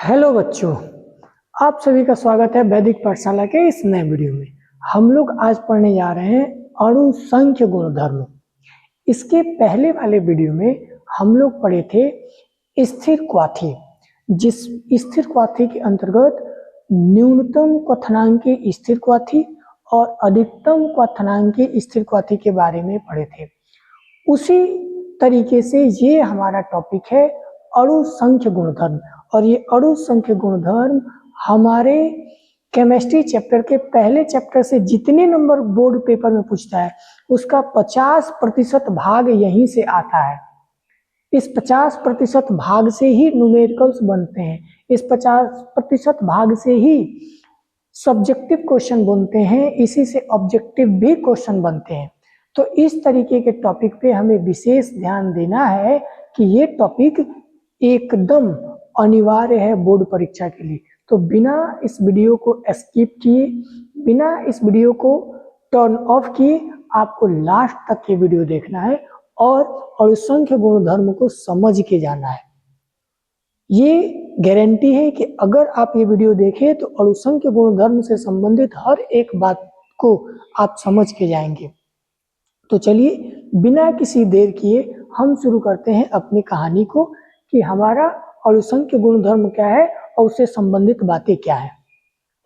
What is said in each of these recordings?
Hello बच्चों, आप सभी का स्वागत है वैदिक पाठशाला के इस नए वीडियो में। हम लोग आज पढ़ने जा रहे हैं अणु संख्य गुणधर्म। इसके पहले वाले वीडियो में हम लोग पढ़े थे स्थिर क्वाथी, जिस स्थिर क्वाथी के अंतर्गत न्यूनतम क्वथनांकी स्थिर क्वाथी और अधिकतम क्वथनांकी स्थिर क्वाथी के बारे में पढ़े थे। उसी तरीके से ये हमारा टॉपिक है अणु संख्य गुणधर्म, और ये अणु संख्य गुणधर्म हमारे केमिस्ट्री चैप्टर के पहले चैप्टर से जितने नंबर बोर्ड पेपर में पूछता है उसका 50% भाग यहीं से आता है। इस 50% भाग से ही न्यूमेरिकल्स बनते हैं, इस 50% भाग से ही सब्जेक्टिव क्वेश्चन बनते हैं, इसी से ऑब्जेक्टिव भी क्वेश्चन बनते हैं। तो इस तरीके के टॉपिक पे हमें विशेष ध्यान देना है कि ये टॉपिक एकदम अनिवार्य है बोर्ड परीक्षा के लिए। तो बिना इस वीडियो को स्किप किए, बिना इस वीडियो को टर्न ऑफ किए आपको लास्ट तक ये वीडियो देखना है और अणुसंख्य गुणधर्म को समझ के जाना है। ये गारंटी है कि अगर आप ये वीडियो देखें तो अणुसंख्य गुणधर्म से संबंधित हर एक बात को आप समझ के जाएंगे। तो चलिए बिना किसी देर किए हम शुरू करते हैं अपनी कहानी को कि हमारा अणुसंख्य गुणधर्म क्या है और उससे संबंधित बातें क्या है।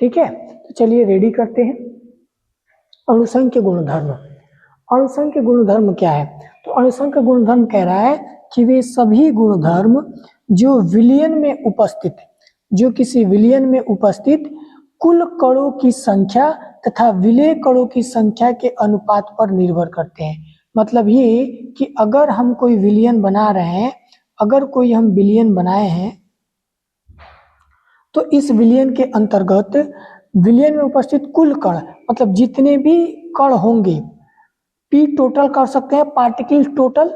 ठीक है, तो चलिए रेडी करते हैं। अणुसंख्य गुणधर्म, अणुसंख्य गुणधर्म क्या है? तो अणुसंख्य गुणधर्म कह रहा है कि वे सभी गुणधर्म जो विलयन में उपस्थित, जो किसी विलयन में उपस्थित कुल कणों की संख्या तथा विलेय कणों की संख्या के अनुपात पर निर्भर करते हैं। मतलब ये कि अगर हम कोई विलयन बना रहे हैं, अगर कोई हम विलयन बनाए हैं तो इस विलयन के अंतर्गत विलयन में उपस्थित कुल कण, मतलब जितने भी कण होंगे, पी टोटल कर सकते हैं, पार्टिकल टोटल,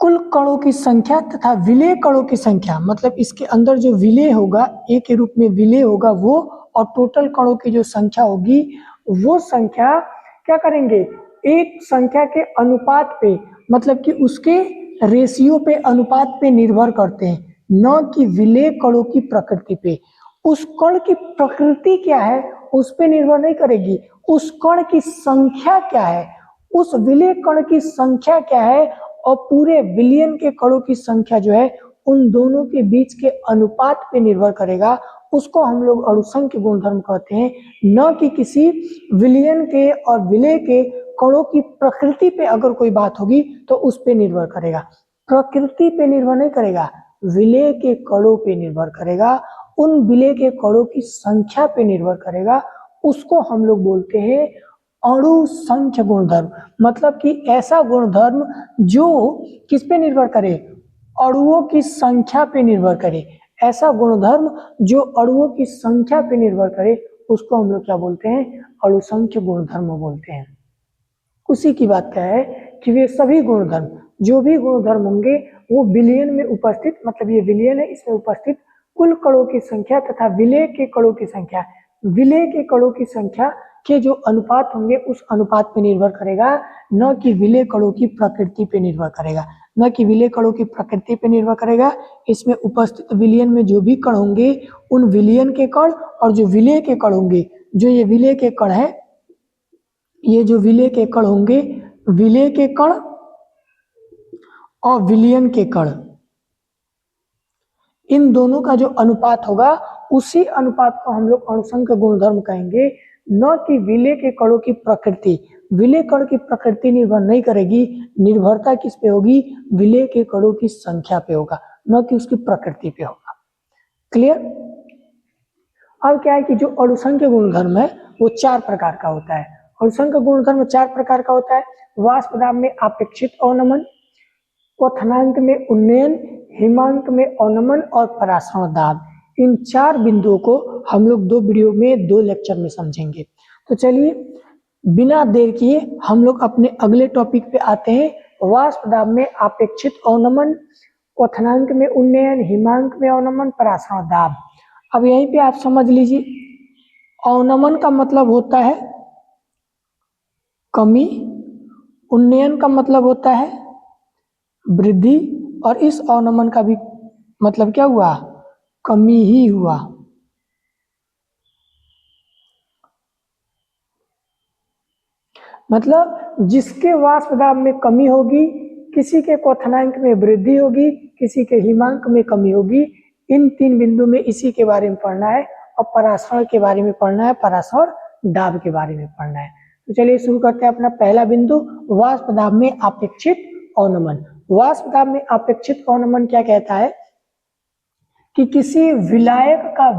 कुल कणों की संख्या तथा विलेय कणों की संख्या, मतलब इसके अंदर जो विलेय होगा, ए के रूप में विलेय होगा वो, और टोटल कणों की जो संख्या होगी वो संख्या क्या करेंगे, एक संख्या के अनुपात पे, मतलब कि उसके रेशियो पे, अनुपात पे निर्भर करते हैं, न कि विलेय कणों की प्रकृति पे। उस कण की प्रकृति क्या है उस पे निर्भर नहीं करेगी, उस कण की संख्या क्या है, उस विलेय कण की संख्या क्या है, और पूरे विलियन के कणों की संख्या जो है उन दोनों के बीच के अनुपात पे निर्भर करेगा। उसको हम लोग अणुसंख्य गुणधर्म कहते हैं, न कि किसी विलियन के और विलेय के कणों की प्रकृति पे अगर कोई बात होगी तो उस पे निर्भर करेगा। प्रकृति पे निर्भर नहीं करेगा, विलेय के कणों पे निर्भर करेगा, उन विलेय के कणों की संख्या पे निर्भर करेगा। उसको हम लोग बोलते हैं अणुसंख्य गुणधर्म। मतलब कि ऐसा गुणधर्म जो किस पे निर्भर करे, अणुओं की संख्या पे निर्भर करे। ऐसा गुणधर्म जो अणुओं की संख्या पे निर्भर करे उसको हम लोग क्या बोलते हैं, अणुसंख्य गुणधर्म बोलते हैं। उसी की बात क्या है कि वे सभी गुणधर्म, जो भी गुणधर्म होंगे वो विलयन में उपस्थित, मतलब ये विलयन है, इसमें उपस्थित कुल कणों की संख्या तथा विलेय के कणों की संख्या, विलेय के कणों की संख्या के जो अनुपात होंगे उस अनुपात पे निर्भर करेगा, न कि विलेय कणों की प्रकृति पे निर्भर करेगा, न कि विलेय कणों की प्रकृति पे निर्भर करेगा। इसमें उपस्थित विलयन में जो भी कण होंगे उन विलयन के कण और जो विलेय के कण होंगे, जो ये विलेय के कण है, ये जो विलेय के कण होंगे, विलेय के कण और विलयन के कण, इन दोनों का जो अनुपात होगा उसी अनुपात को हम लोग अणुसंख्य गुणधर्म कहेंगे, न कि विलेय के कणों की प्रकृति। विलेय कण की प्रकृति निर्भर नहीं करेगी, निर्भरता किस पे होगी, विलेय के कणों की संख्या पे होगा, न कि उसकी प्रकृति पे होगा। क्लियर? अब क्या है कि जो अणुसंख्य गुणधर्म है वो 4 प्रकार का होता है। अणुसंख्य गुणधर्म 4 प्रकार का होता है। वाष्प दाब में अपेक्षित अवनमन, क्वथनांक में उन्नयन, हिमांक में अवनमन और परासरण दाब। इन 4 बिंदुओं को हम लोग 2 वीडियो में 2 लेक्चर में समझेंगे। तो चलिए बिना देर किए हम लोग अपने अगले टॉपिक पे आते हैं। वाष्प दाब में अपेक्षित अवनमन, क्वथनांक में उन्नयन, हिमांक में अवनमन, परासरण दाब। अब यहीं पे आप समझ लीजिए, अवनमन का मतलब होता है कमी, उन्नयन का मतलब होता है वृद्धि, और इस अवनमन का भी मतलब क्या हुआ, कमी ही हुआ। मतलब जिसके वाष्प दाब में कमी होगी, किसी के क्वथनांक में वृद्धि होगी, किसी के हिमांक में कमी होगी। इन 3 बिंदु में इसी के बारे में पढ़ना है और परासरण के बारे में पढ़ना है, परासरण दाब के बारे में पढ़ना है। तो चलिए शुरू करते हैं अपना पहला बिंदु, वाष्प दाब में अपेक्षित अवनमन। वाष्प दाब में अपेक्षित अवनमन क्या कहता है कि किसी विलायक का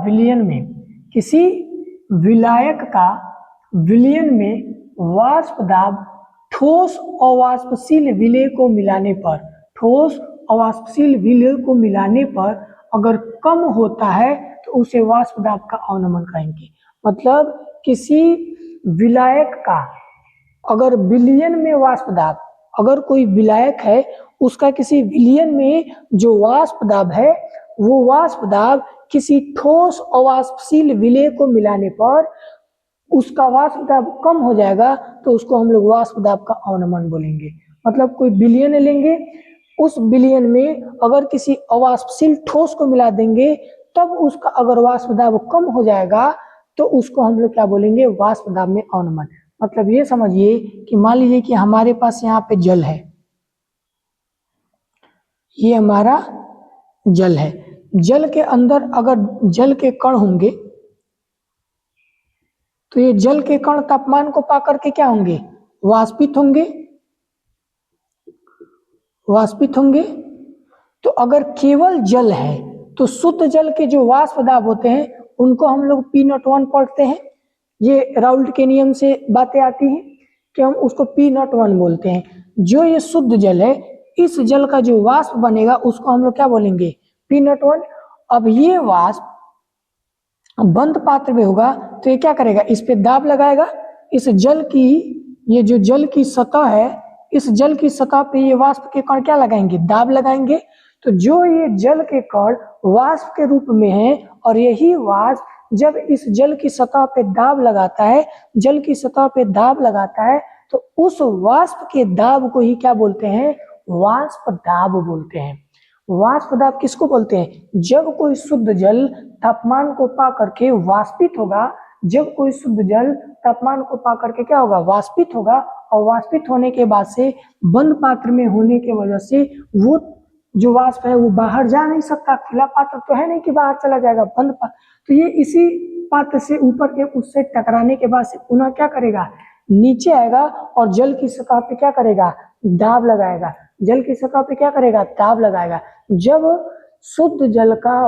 विलयन में वाष्प दाब ठोस अवाष्पशील विलय को मिलाने पर अगर कम होता है तो उसे वाष्प दाब का अवनमन कहेंगे। मतलब किसी विलायक का अगर विलयन में वाष्प दाब, अगर कोई विलायक है उसका किसी विलयन में जो वाष्प दाब है वो वाष्प दाब किसी ठोस अवाष्पशील विलय को मिलाने पर उसका वाष्प दाब कम हो जाएगा तो उसको हम लोग वाष्प दाब का अवनमन बोलेंगे। मतलब कोई विलयन लेंगे, उस विलयन में अगर किसी अवाष्पशील ठोस को मिला देंगे तब उसका अगर वाष्प दाब कम हो जाएगा तो उसको हम लोग क्या बोलेंगे, वाष्प दाब में अवनमन। मतलब ये समझिए कि मान लीजिए कि हमारे पास यहाँ पे जल है, ये हमारा जल है। जल के अंदर अगर जल के कण होंगे तो ये जल के कण तापमान को पाकर के क्या होंगे, वाष्पित होंगे। तो अगर केवल जल है तो शुद्ध जल के जो वाष्प दाब होते हैं उनको हम लोग P01 पढ़ते हैं। ये राउल्ट के नियम से बातें आती हैं कि हम उसको P01 बोलते हैं। जो ये शुद्ध जल है, इस जल का जो वाष्प बनेगा उसको हम लोग क्या बोलेंगे, P01। अब ये वाष्प बंद पात्र में होगा तो ये क्या करेगा, इस पे दाब लगाएगा। इस जल की, ये जो जल की सतह है, इस जल की सतह पे ये वाष्प के कण क्या लगाएंगे, दाब लगाएंगे। तो जो ये जल के कण वाष्प के रूप में है और यही वाष्प जब इस जल की सतह पे दाब लगाता है, तो उस वाष्प के दाब को ही क्या बोलते हैं, वाष्प दाब बोलते हैं। वाष्प दाब किसको बोलते हैं, जब कोई शुद्ध जल तापमान को पा करके वाष्पित होगा, जब कोई शुद्ध जल तापमान को पा करके क्या होगा, वाष्पित होगा, और वाष्पित होने के बाद से बंद पात्र में होने की वजह से वो जो वाष्प है वो बाहर जा नहीं सकता। खुला पात्र तो है नहीं कि बाहर चला जाएगा, बंद पात्र। तो ये इसी पात्र से ऊपर के उससे टकराने के बाद से पुनः क्या करेगा, नीचे आएगा और जल की सतह पे क्या करेगा, दाब लगाएगा। जल की सतह पे क्या करेगा, दाब लगाएगा। जब शुद्ध जल का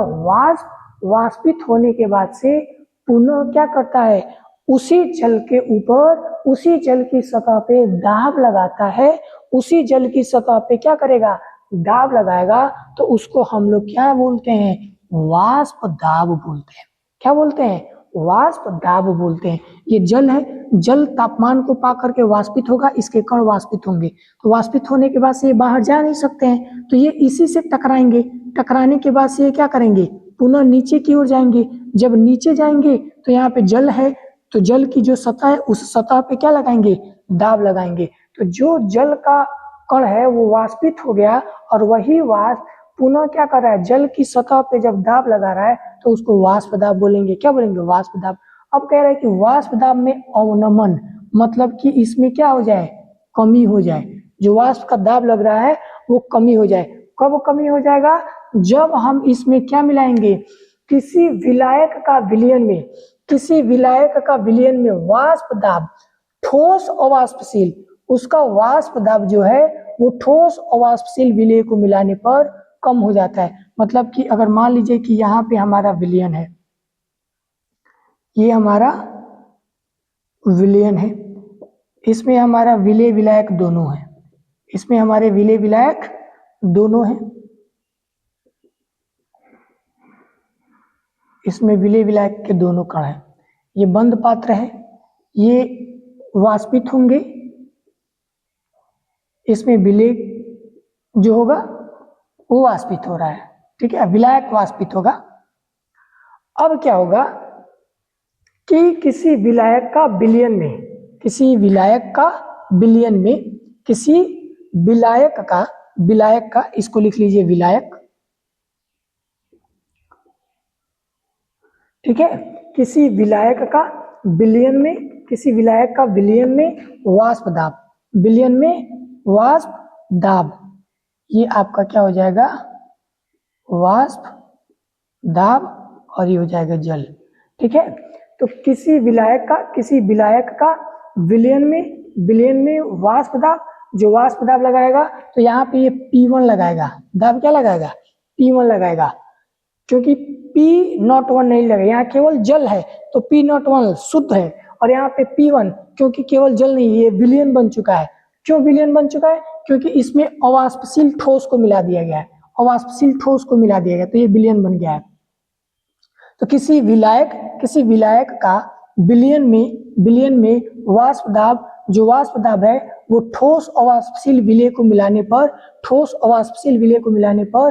वाष्पित होने के बाद से पुनः क्या करता है, उसी जल के ऊपर, उसी जल की सतह पे दाब लगाता है, उसी जल की सतह पे क्या करेगा, दाब लगाएगा। तो उसको हम लोग क्या बोलते हैं, वाष्प दाब बोलते हैं। क्या बोलते हैं, वाष्प दाब बोलते हैं। ये जल है, जल तापमान को पा करके वाष्पित होगा, इसके कण वाष्पित होंगे, तो वाष्पित होने के बाद से ये बाहर जा नहीं सकते हैं, तो ये इसी से टकराएंगे। टकराने के बाद से ये क्या करेंगे, पुनः नीचे की ओर जाएंगे। जब नीचे जाएंगे तो यहाँ पे जल है, तो जल की जो सतह है उस सतह पे क्या लगाएंगे, दाब लगाएंगे। तो जो जल का कण है वो वाष्पित हो गया और वही वाष्प पुनः क्या कर रहा है, जल की सतह पे जब दाब लगा रहा है तो उसको वाष्प दाब बोलेंगे। क्या बोलेंगे, वाष्प दाब। अब कह रहे हैं कि वाष्प दाब में अवनमन, मतलब कि इसमें क्या हो जाए, कमी हो जाए। जो वाष्प का दाब लग रहा है वो कमी हो जाए। कब कमी हो जाएगा, जब हम इसमें क्या मिलाएंगे, किसी विलायक का विलयन में वाष्प दाब ठोस अवाष्पशील, उसका वाष्प दाब जो है वो ठोस अवाष्पशील विलय को मिलाने पर कम हो जाता है। मतलब कि अगर मान लीजिए कि यहाँ पे हमारा विलयन है, ये हमारा विलयन है, इसमें हमारा विलय विलायक दोनों है, इसमें हमारे विलय विलायक दोनों हैं, इसमें विलय विलायक के दोनों कण हैं। ये बंद पात्र है, ये वाष्पित होंगे, इसमें विलय जो होगा वो वाष्पित हो रहा है, ठीक है, विलायक वाष्पित होगा। अब क्या होगा कि किसी विलायक का विलयन में, इसको लिख लीजिए विलायक, ठीक है। किसी विलायक का विलयन में, किसी विलायक का विलयन में वाष्प दाब, विलयन में वाष्प दाब, ये आपका क्या हो जाएगा, वाष्प दाब, और ये हो जाएगा जल। ठीक है। तो किसी विलायक का विलयन में वाष्प दाब, जो वाष्प दाब लगाएगा तो यहाँ पे ये P1 लगाएगा, दाब क्या लगाएगा, P1 लगाएगा, क्योंकि P01 नहीं लगेगा, यहाँ केवल जल है तो P01 शुद्ध है, और यहाँ पे P1 क्योंकि केवल जल नहीं, ये विलयन बन चुका है। क्यों विलयन बन चुका है, क्योंकि इसमें अवाष्पशील ठोस को मिला दिया गया है, अवाष्पशील ठोस को मिला दिया गया, तो ये विलयन बन गया है। तो किसी विलायक का विलयन में वाष्प दाब, जो वाष्प दाब है वो ठोस अवाष्पशील विलय को मिलाने पर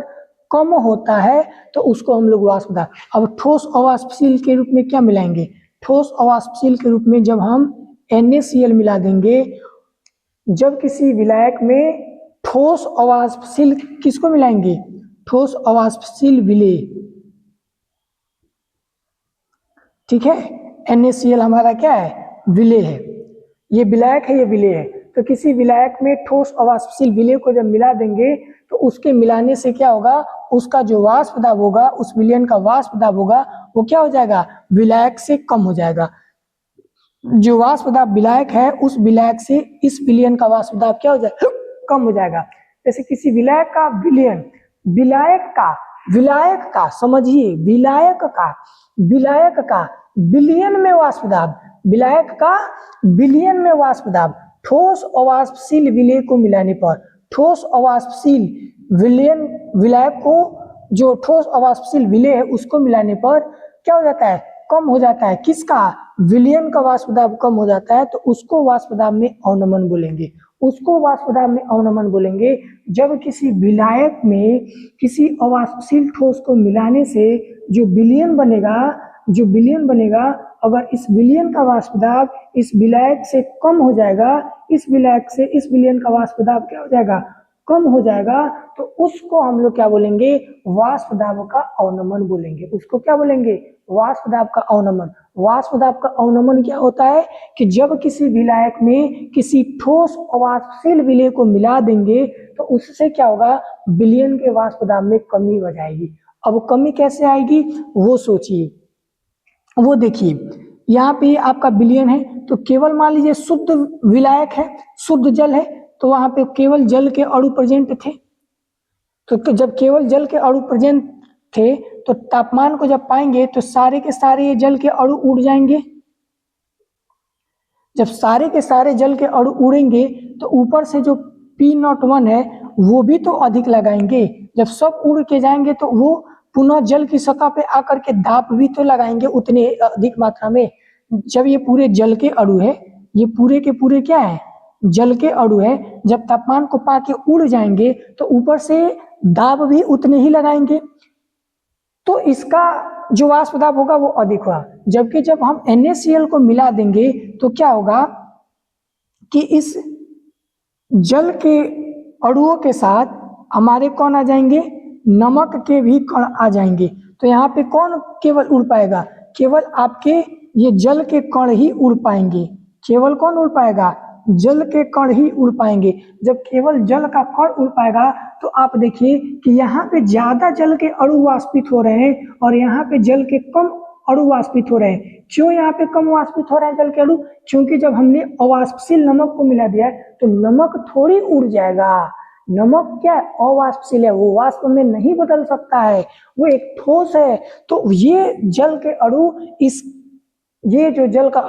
कम होता है, तो उसको हम लोग वाष्प दाब। अब ठोस अवाष्पशील के रूप में क्या मिलाएंगे, ठोस अवाष्पशील के रूप में जब हम NaCl मिला देंगे, जब किसी विलायक में ठोस अवाष्पशील किसको मिलाएंगे, ठोस अवाष्पशील विलय, ठीक है। NaCl हमारा क्या है, विलय है, ये विलायक है, ये विलय है। तो किसी विलायक में ठोस अवाष्पशील विलय को जब मिला देंगे तो उसके मिलाने से क्या होगा, उसका जो वाष्प दाब होगा, उस विलयन का वाष्प दाब होगा, वो क्या हो जाएगा, विलायक से कम हो जाएगा। जो वाष्प दाब विलायक है, उस विलायक से इस विलयन का वाष्प दाब क्या हो जाएगा, कम हो जाएगा। जैसे किसी विलायक का विलयन, विलायक का समझिए, विलायक का विलयन में वाष्प दाब, विलायक का विलयन में वाष्प दाब ठोस अवाष्पशील विलय को मिलाने पर, ठोस अवाष्पशील विलायक को, जो ठोस अवाष्पशील विलय है उसको मिलाने पर क्या हो जाता है, कम हो जाता है, किसका, विलयन का वाष्प दाब कम हो जाता है, तो उसको वाष्प दाब में अवनमन बोलेंगे, उसको वाष्प दाब में अवनमन बोलेंगे। जब किसी विलायक में किसी अवाष्पशील ठोस को मिलाने से जो विलयन बनेगा, अगर इस विलयन का वाष्प दाब इस विलायक से कम हो जाएगा, इस विलायक से इस विलयन का वाष्प दाब क्या हो जाएगा, कम हो जाएगा, तो उसको हम लोग क्या बोलेंगे, वाष्प दाब का अवनमन बोलेंगे। उसको क्या बोलेंगे, वाष्प दाब का अवनमन। वाष्प दाब का अवनमन क्या होता है कि जब किसी विलायक में किसी ठोस अवाष्पशील विलय को मिला देंगे तो उससे क्या होगा, विलयन के वाष्प दाब में कमी हो जाएगी। अब कमी कैसे आएगी वो सोचिए, वो देखिए, यहाँ पे आपका विलयन है तो केवल मान लीजिए शुद्ध विलायक है, शुद्ध जल है, तो वहां पे केवल जल के अणु प्रेजेंट थे, तो जब केवल जल के अणु प्रेजेंट थे तो तापमान को जब पाएंगे तो सारे के सारे ये जल के अणु उड़ जाएंगे। जब सारे के सारे जल के अणु उड़ेंगे तो ऊपर से जो P01 है वो भी तो अधिक लगाएंगे। जब सब उड़ के जाएंगे तो वो पुनः जल की सतह पे आकर के दाब भी तो लगाएंगे उतने अधिक मात्रा में। जब ये पूरे जल के अणु है, ये पूरे के पूरे क्या है, जल के अणु है, जब तापमान को पाके उड़ जाएंगे तो ऊपर से दाब भी उतने ही लगाएंगे, तो इसका जो वाष्प दाब होगा वो अधिक होगा। जबकि जब हम NaCl को मिला देंगे तो क्या होगा कि इस जल के अणुओं के साथ हमारे कौन आ जाएंगे, नमक के भी कण आ जाएंगे। तो यहाँ पे कौन केवल उड़ पाएगा, केवल आपके ये जल के कण ही उड़ पाएंगे। केवल कौन उड़ पाएगा, जल के कण ही उड़ पाएंगे। जब केवल जल का कण उड़ पाएगा तो आप देखिए कि यहाँ पे ज्यादा जल के अणु वाष्पित हो रहे हैं और यहाँ पे जल के कम अणु वाष्पित हो रहे हैं। क्यों यहाँ पे कम वाष्पित हो रहे हैं जल के अणु, क्योंकि जब हमने अवाष्पशील नमक को मिला दिया है तो नमक थोड़ी उड़ जाएगा। नमक क्या है, अवाष्पशील है, वो वाष्प में नहीं बदल सकता है, वो एक ठोस है। तो ये जल के अणु ये जो जल का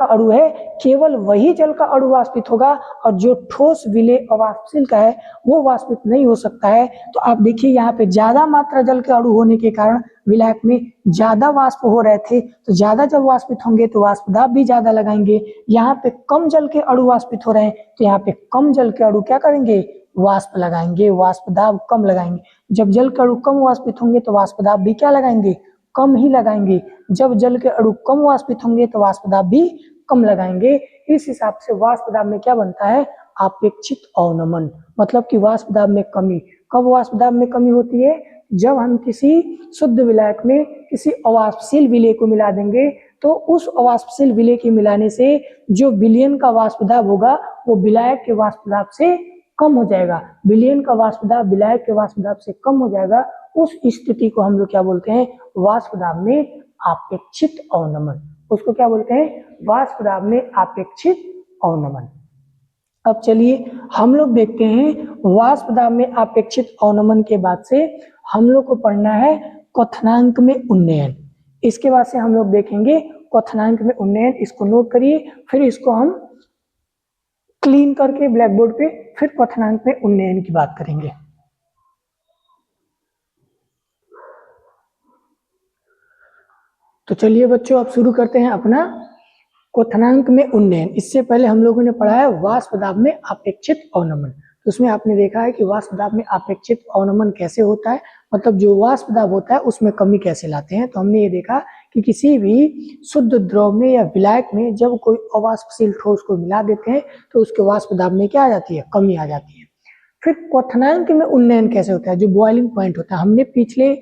अणु है केवल वही जल का अणु वाष्पित होगा और जो ठोस विलय अवाष्पशील का है वो वाष्पित नहीं हो सकता है। तो आप देखिए यहाँ पे ज्यादा मात्रा जल के अणु होने के कारण विलायक में ज्यादा वाष्प हो रहे थे, तो ज्यादा जब वाष्पित होंगे तो वाष्प दाब भी ज्यादा लगाएंगे। यहाँ पे कम जल के अणु वाष्पित हो रहे हैं तो यहाँ पे कम जल के अणु क्या करेंगे, वाष्प लगाएंगे, वाष्प दाब कम लगाएंगे। जब जल के अणु कम वाष्पित होंगे तो वाष्प दाब भी क्या लगाएंगे, कम ही लगाएंगे। जब जल के अणु कम वाष्पित होंगे तो वाष्प दाब भी कम लगाएंगे। इस हिसाब से वाष्प दाब में क्या बनता है, अपेक्षित अवनमन, मतलब कि वाष्प दाब में कमी। कब वाष्प दाब में कमी होती है, जब हम किसी शुद्ध विलायक में किसी अवाष्पशील विलेय को मिला देंगे तो उस अवाष्पशील विलेय के मिलाने से जो विलयन का वाष्प दाब होगा वो विलायक के वाष्प दाब से कम हो जाएगा। विलयन का वाष्प दाब विलायक के वाष्प दाब से कम हो जाएगा। उस स्थिति को हम लोग क्या बोलते हैं? वाष्प दाब में आपेक्षित अवनमन। उसको क्या बोलते हैं? वाष्प दाब में आपेक्षित अवनमन। अब चलिए हम लोग देखते हैं वाष्प दाब में अपेक्षित अवनमन के बाद से हम लोग को पढ़ना है क्वथनांक में उन्नयन। इसके बाद से हम लोग देखेंगे क्वथनांक में उन्नयन। इसको नोट करिए, फिर इसको हम क्लीन करके ब्लैक बोर्ड पे फिर क्वथनांक में उन्नयन की बात करेंगे। तो चलिए बच्चों अब शुरू करते हैं अपना क्वथनांक में उन्नयन। इससे पहले हम लोगों ने पढ़ा है वाष्प दाब में अपेक्षित अवनमन। तो उसमें आपने देखा है कि वाष्प दाब में अपेक्षित अवनमन कैसे होता है, मतलब जो वाष्प दाब होता है उसमें कमी कैसे लाते हैं। तो हमने ये देखा कि किसी भी शुद्ध द्रव में या विलायक में जब कोई अवाष्पशील ठोस को मिला देते हैं तो उसके वाष्प दाब में क्या आ जाती है? कमी आ जाती है। फिर क्वथनांक में उन्नयन कैसे होता है? जो बॉइलिंग पॉइंट होता है, हमने पिछले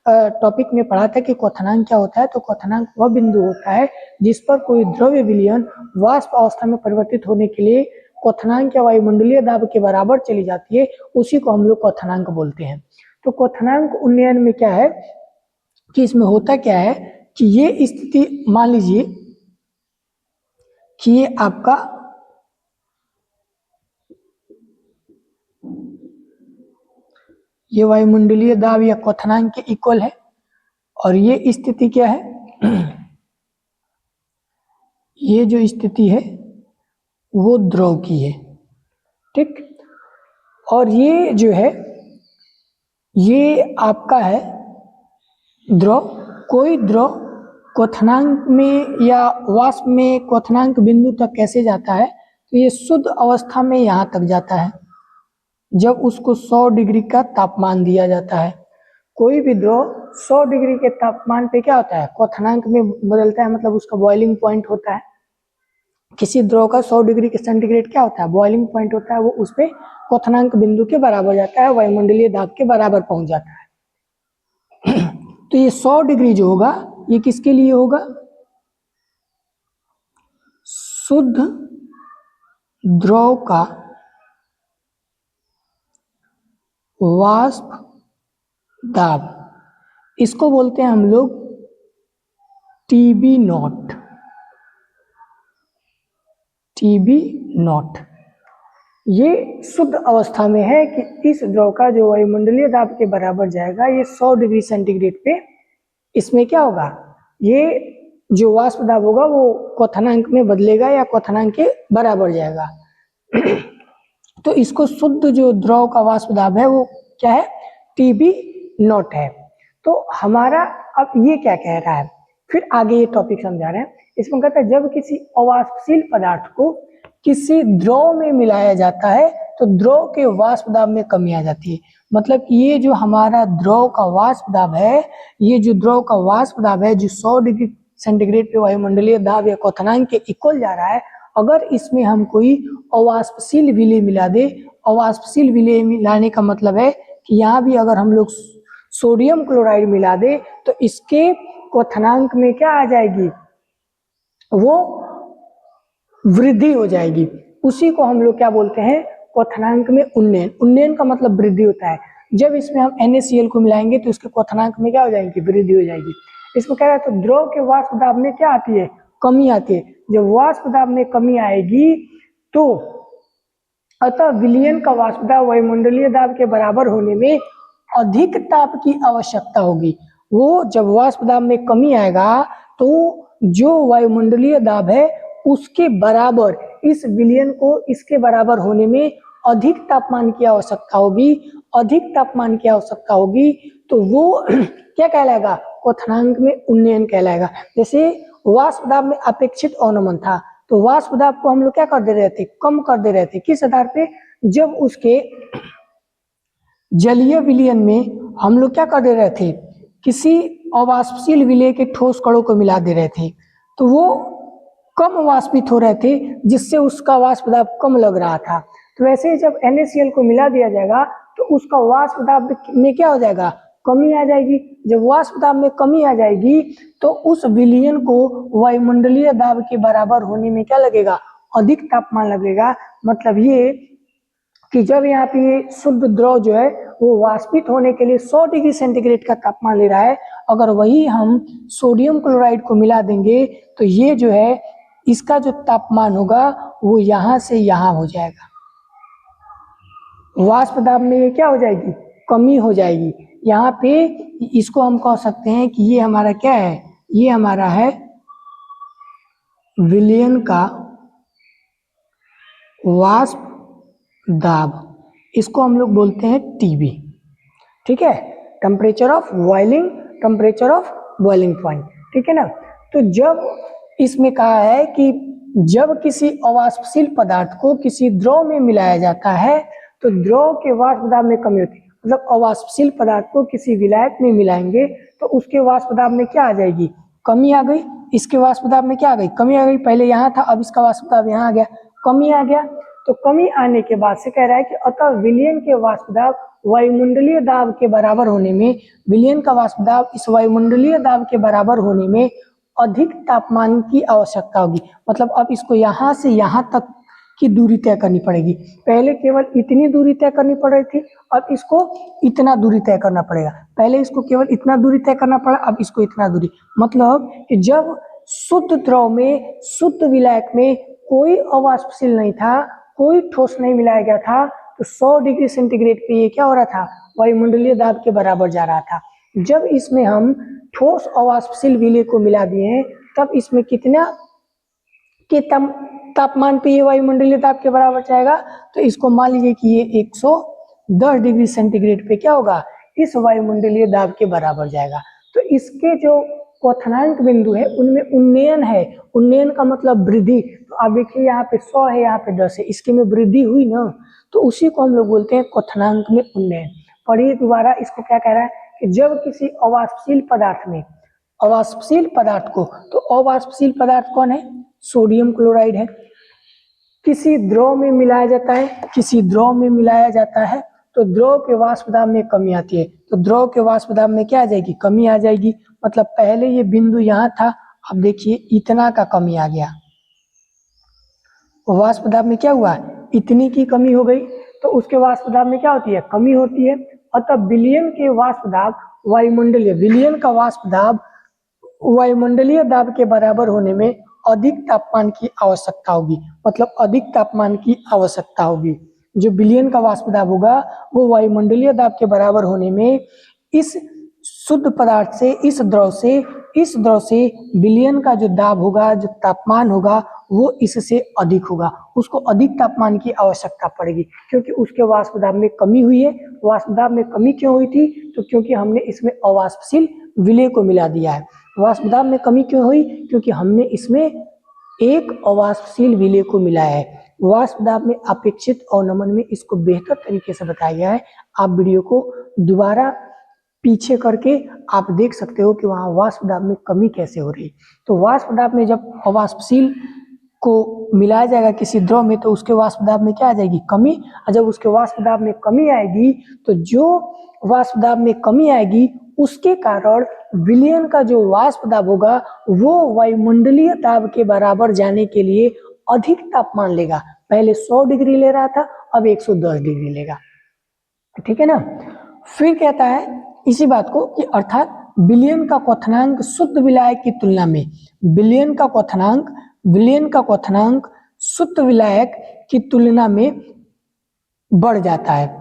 टॉपिक में पढ़ा था कि क्वथनांक क्या होता है। तो क्वथनांक वह बिंदु होता है जिस पर कोई द्रव्य विलयन वाष्प अवस्था में परिवर्तित होने के लिए क्वथनांक या वायुमंडलीय दाब के बराबर चली जाती है, उसी को हम लोग क्वथनांक बोलते हैं। तो क्वथनांक उन्नयन में क्या है कि इसमें होता क्या है कि ये स्थिति मान लीजिए कि ये आपका ये वायुमंडलीय दाब या क्वथनांक के इक्वल है और ये स्थिति क्या है? ये जो स्थिति है वो द्रव की है, ठीक। और ये जो है ये आपका है द्रव। कोई द्रव क्वथनांक में या वाष्प में क्वथनांक बिंदु तक कैसे जाता है? तो ये शुद्ध अवस्था में यहाँ तक जाता है जब उसको 100 डिग्री का तापमान दिया जाता है। कोई भी द्रव 100 डिग्री के तापमान पे क्या होता है? क्वथनांक में बदलता है, मतलब उसका बॉइलिंग पॉइंट होता है। किसी द्रव का 100 डिग्री के सेंटीग्रेड क्या होता है? बॉइलिंग पॉइंट होता है। वो उस पे क्वथनांक बिंदु के बराबर जाता है, वायुमंडलीय दाब के बराबर पहुंच जाता है। तो ये 100 डिग्री जो होगा ये किसके लिए होगा? शुद्ध द्रव का वाष्प दाब, इसको बोलते हैं हम लोग टीबी नॉट। टीबी नॉट ये शुद्ध अवस्था में है कि इस द्रव का जो वायुमंडलीय दाब के बराबर जाएगा ये 100 डिग्री सेंटीग्रेड पे, इसमें क्या होगा? ये जो वाष्प दाब होगा वो क्वथनांक में बदलेगा या क्वथनांक के बराबर जाएगा। तो इसको शुद्ध जो द्रव का वाष्प दाब है वो क्या है? टीबी नॉट है। तो हमारा अब ये क्या कह रहा है, फिर आगे ये टॉपिक समझा रहे हैं। इसमें कहता है जब किसी अवाष्पशील पदार्थ को किसी द्रव में मिलाया जाता है तो द्रव के वाष्प दाब में कमी आ जाती है। मतलब ये जो हमारा द्रव का वाष्प दाब है, ये जो द्रव का वाष्प दाब है जो 100 डिग्री सेंटीग्रेड पे वायुमंडलीय दाब या क्वथनांक के इक्वल जा रहा है, अगर इसमें हम कोई अवाष्पशील विलेय मिला दे, अवाष्पशील विलेय मिलाने का मतलब है कि यहाँ भी अगर हम लोग सोडियम क्लोराइड मिला दे तो इसके क्वथनांक में क्या आ जाएगी? वो वृद्धि हो जाएगी। उसी को हम लोग क्या बोलते हैं? क्वथनांक में उन्नयन। उन्नयन का मतलब वृद्धि होता है। जब इसमें हम NaCl को मिलाएंगे तो इसके क्वथनांक में क्या हो जाएगी? वृद्धि हो जाएगी। इसको कह रहा है तो द्रव के वाष्प दाब में क्या आती है? कमी आती है। जब वाष्प दाब में कमी आएगी तो अतः विलयन का वाष्प दाब वायुमंडलीय दाब के बराबर होने में अधिक ताप की आवश्यकता होगी। वो जब वाष्प दाब में कमी आएगा तो जो वायुमंडलीय दाब है उसके बराबर, इस विलयन को इसके बराबर होने में अधिक तापमान की आवश्यकता होगी। अधिक तापमान की आवश्यकता होगी तो वो क्या कहलाएगा? क्वथनांक में उन्नयन कहलाएगा। जैसे वाष्प दाब में अपेक्षित अवनमन था तो वाष्प दाब को हम लोग क्या कर दे रहे थे? कम कर दे रहे थे। किस आधार पे? जब उसके जलीय विलयन में हम लोग क्या कर दे रहे थे? किसी अवाष्पशील विलेय के ठोस कणों को मिला दे रहे थे तो वो कम वाष्पित हो रहे थे जिससे उसका वाष्प दाब कम लग रहा था। तो वैसे ही जब NaCl को मिला दिया जाएगा तो उसका वाष्प दाब में क्या हो जाएगा? कमी आ जाएगी। जब वाष्प दाब में कमी आ जाएगी तो उस विलयन को वायुमंडलीय दाब के बराबर होने में क्या लगेगा, अधिक तापमान लगेगा। मतलब ये कि जब यहाँ पे ये शुद्ध द्रव जो है वो वाष्पित होने के लिए 100 डिग्री सेंटीग्रेड का तापमान ले रहा है, अगर वही हम सोडियम क्लोराइड को मिला देंगे तो ये जो है इसका जो तापमान होगा वो यहाँ से यहाँ हो जाएगा। वाष्प दाब में ये क्या हो जाएगी, कमी हो जाएगी। यहाँ पे इसको हम कह सकते हैं कि ये हमारा क्या है, ये हमारा है विलयन का वाष्प दाब, इसको हम लोग बोलते हैं टीबी। ठीक है, temperature of boiling, temperature of boiling point. ठीक है ना। तो जब इसमें कहा है कि जब किसी अवाष्पशील पदार्थ को किसी द्रव में मिलाया जाता है तो द्रव के वाष्प दाब में कमी होती है। मतलब अवाष्पशील पदार्थ को किसी विलायक में मिलाएंगे तो उसके वाष्प दाब में क्या आ जाएगी, कमी आ गई। इसके वाष्प दाब में क्या आ गई, कमी आ गई। पहले यहाँ था, अब इसका वाष्प दाब यहाँ आ गया, कमी आ गया। तो कमी आने के बाद से कह रहा है कि अतः विलयन के वाष्प दाब वायुमंडलीय दाब के बराबर होने में, विलयन का वाष्प दाब इस वायुमंडलीय दाब के बराबर होने में अधिक तापमान की आवश्यकता होगी। मतलब अब इसको यहाँ से यहाँ तक की दूरी तय करनी पड़ेगी। पहले केवल इतनी दूरी तय करनी पड़ रही थी, अब इसको इतना दूरी तय करना पड़ेगा। पहले इसको केवल इतना दूरी तय करना पड़ा, अब इसको इतना दूरी। मतलब कि जब शुद्ध द्रव में, शुद्ध विलायक में कोई अवाष्पशील नहीं था, कोई ठोस नहीं मिलाया गया था, तो 100 डिग्री सेंटीग्रेड पे ये क्या हो रहा था, वायुमंडलीय दाब के बराबर जा रहा था। जब इसमें हम ठोस अवाष्पशील विलय को मिला दिए हैं तब इसमें कितना के तापमान पे ये वायुमंडलीय दाब के बराबर जाएगा। तो इसको मान लीजिए कि ये 110 डिग्री सेंटीग्रेड पे क्या होगा, इस वायुमंडलीय दाब के बराबर जाएगा। तो इसके जो क्वथनांक बिंदु है उनमें उन्नयन है। उन्नयन का मतलब वृद्धि। तो आप देखिए यहाँ पे 100 है, यहाँ पे 10 है, इसके में वृद्धि हुई ना, तो उसी को हम लोग बोलते हैं क्वथनांक में उन्नयन। पढ़िए दोबारा, इसको क्या कह रहा है कि जब किसी अवाष्पशील पदार्थ में, अवाष्पशील पदार्थ को, तो अवाष्पशील पदार्थ कौन है, सोडियम क्लोराइड है, किसी द्रव में मिलाया जाता है, किसी द्रव में मिलाया जाता है तो द्रव के वाष्प दाब में कमी आती है। तो द्रव के वाष्प दाब में क्या आ जाएगी, कमी आ जाएगी। मतलब पहले ये बिंदु यहाँ था, अब देखिए इतना का कमी आ गया। वाष्प दाब में क्या हुआ, इतनी की कमी हो गई, तो उसके वाष्प दाब में क्या होती है, कमी होती है। अतः विलयन के वाष्प दाब वायुमंडलीय, विलयन का वाष्प दाब वायुमंडलीय दाब के बराबर होने में अधिक तापमान की आवश्यकता होगी। मतलब अधिक तापमान की आवश्यकता होगी। जो विलयन का वाष्प दाब होगा वो वायुमंडलीय दाब के बराबर होने में इस शुद्ध पदार्थ से, इस द्रव से विलयन का जो दाब होगा, जो तापमान होगा वो इससे अधिक होगा। उसको अधिक तापमान की आवश्यकता पड़ेगी क्योंकि उसके वाष्प दाब में कमी हुई है। वाष्प दाब में कमी क्यों हुई थी, तो क्योंकि हमने इसमें अवाष्पशील विलय को मिला दिया है। वाष्प दाब में कमी क्यों हुई, क्योंकि हमने इसमें एक अवाष्पशील विलय को मिलाया है। वाष्प दाब में अपेक्षित अवनमन में इसको बेहतर तरीके से बताया गया है। आप वीडियो को दोबारा पीछे करके आप देख सकते हो कि वहाँ वाष्प दाब में कमी कैसे हो रही। तो वाष्प दाब में जब अवाष्पशील को मिलाया जाएगा किसी द्रव में तो उसके वाष्प दाब में क्या आ जाएगी, कमी। और जब उसके वाष्प दाब में कमी आएगी तो जो वाष्प दाब में कमी आएगी उसके कारण विलयन का जो वाष्प दाब होगा वो वायुमंडलीय दाब के बराबर जाने के लिए अधिक तापमान लेगा। पहले 100 डिग्री ले रहा था, अब 110 डिग्री लेगा। ठीक है ना। फिर कहता है इसी बात को कि अर्थात विलयन का क्वथनांक शुद्ध विलायक की तुलना में, विलयन का क्वथनांक शुद्ध विलायक की तुलना में बढ़ जाता है।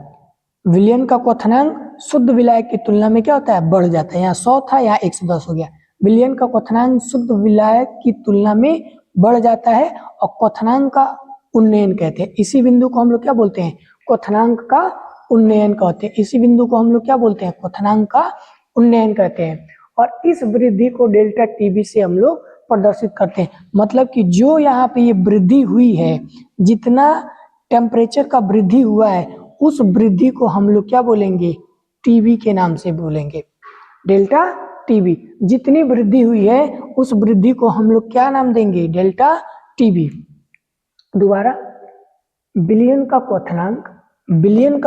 विलयन का क्वथनांक शुद्ध विलायक की तुलना में क्या होता है, बढ़ जाता है। यहाँ 100 था, यहाँ 110 हो गया। विलयन का क्वथनांक शुद्ध विलायक की तुलना में बढ़ जाता है और क्वथनांक का उन्नयन कहते हैं। इसी बिंदु को हम लोग क्या बोलते हैं, क्वथनांक का उन्नयन कहते हैं। इसी बिंदु को हम लोग क्या बोलते हैं, क्वथनांक का उन्नयन कहते हैं। और इस वृद्धि को डेल्टा टीबी से हम लोग प्रदर्शित करते हैं। मतलब कि जो यहाँ पे ये वृद्धि हुई है, जितना टेम्परेचर का वृद्धि हुआ है उस वृद्धि को हम लोग क्या बोलेंगे, टीबी के नाम से बोलेंगे। डेल्टा टीबी, जितनी वृद्धि हुई है उस वृद्धि को हम लोग क्या नाम देंगे, डेल्टा टीबी। दोबारा, विलयन का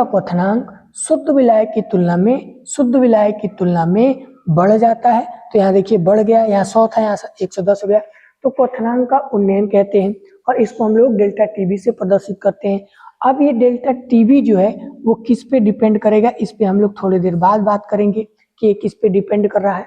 क्वथनांक शुद्ध विलायक की तुलना में बढ़ जाता है। तो यहाँ देखिए बढ़ गया, यहाँ 100 था, यहाँ 110 हो गया, तो क्वथनांक का उन्नयन कहते हैं और इसको हम लोग डेल्टा टीबी से प्रदर्शित करते हैं। अब ये डेल्टा टीबी जो है वो किस पे डिपेंड करेगा, इस पे हम लोग थोड़ी देर बाद बात करेंगे कि ये किस पे डिपेंड कर रहा है।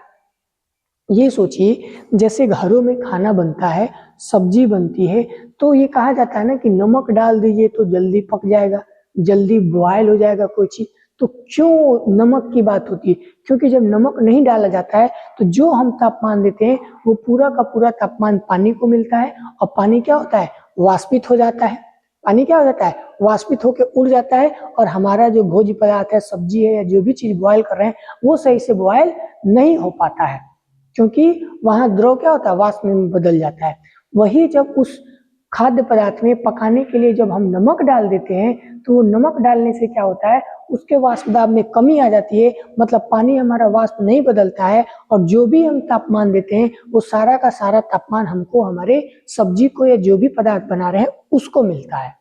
ये सोचिए जैसे घरों में खाना बनता है, सब्जी बनती है, तो ये कहा जाता है ना कि नमक डाल दीजिए तो जल्दी पक जाएगा, जल्दी बॉयल हो जाएगा कोई चीज। तो क्यों नमक की बात होती है? क्योंकि जब नमक नहीं डाला जाता है तो जो हम तापमान देते हैं वो पूरा का पूरा तापमान पानी को मिलता है और पानी क्या होता है, वाष्पित हो जाता है। पानी क्या हो जाता है, वाष्पित होकर उड़ जाता है और हमारा जो भोज्य पदार्थ है, सब्जी है या जो भी चीज बॉयल कर रहे हैं वो सही से बॉयल नहीं हो पाता है, क्योंकि वहां द्रव क्या होता है, वाष्प में बदल जाता है। वही जब उस खाद्य पदार्थ में पकाने के लिए जब हम नमक डाल देते हैं तो वो नमक डालने से क्या होता है, उसके वाष्प दाब में कमी आ जाती है, मतलब पानी हमारा वाष्प नहीं बदलता है और जो भी हम तापमान देते हैं वो सारा का सारा तापमान हमको हमारे सब्जी को या जो भी पदार्थ बना रहे हैं उसको मिलता है।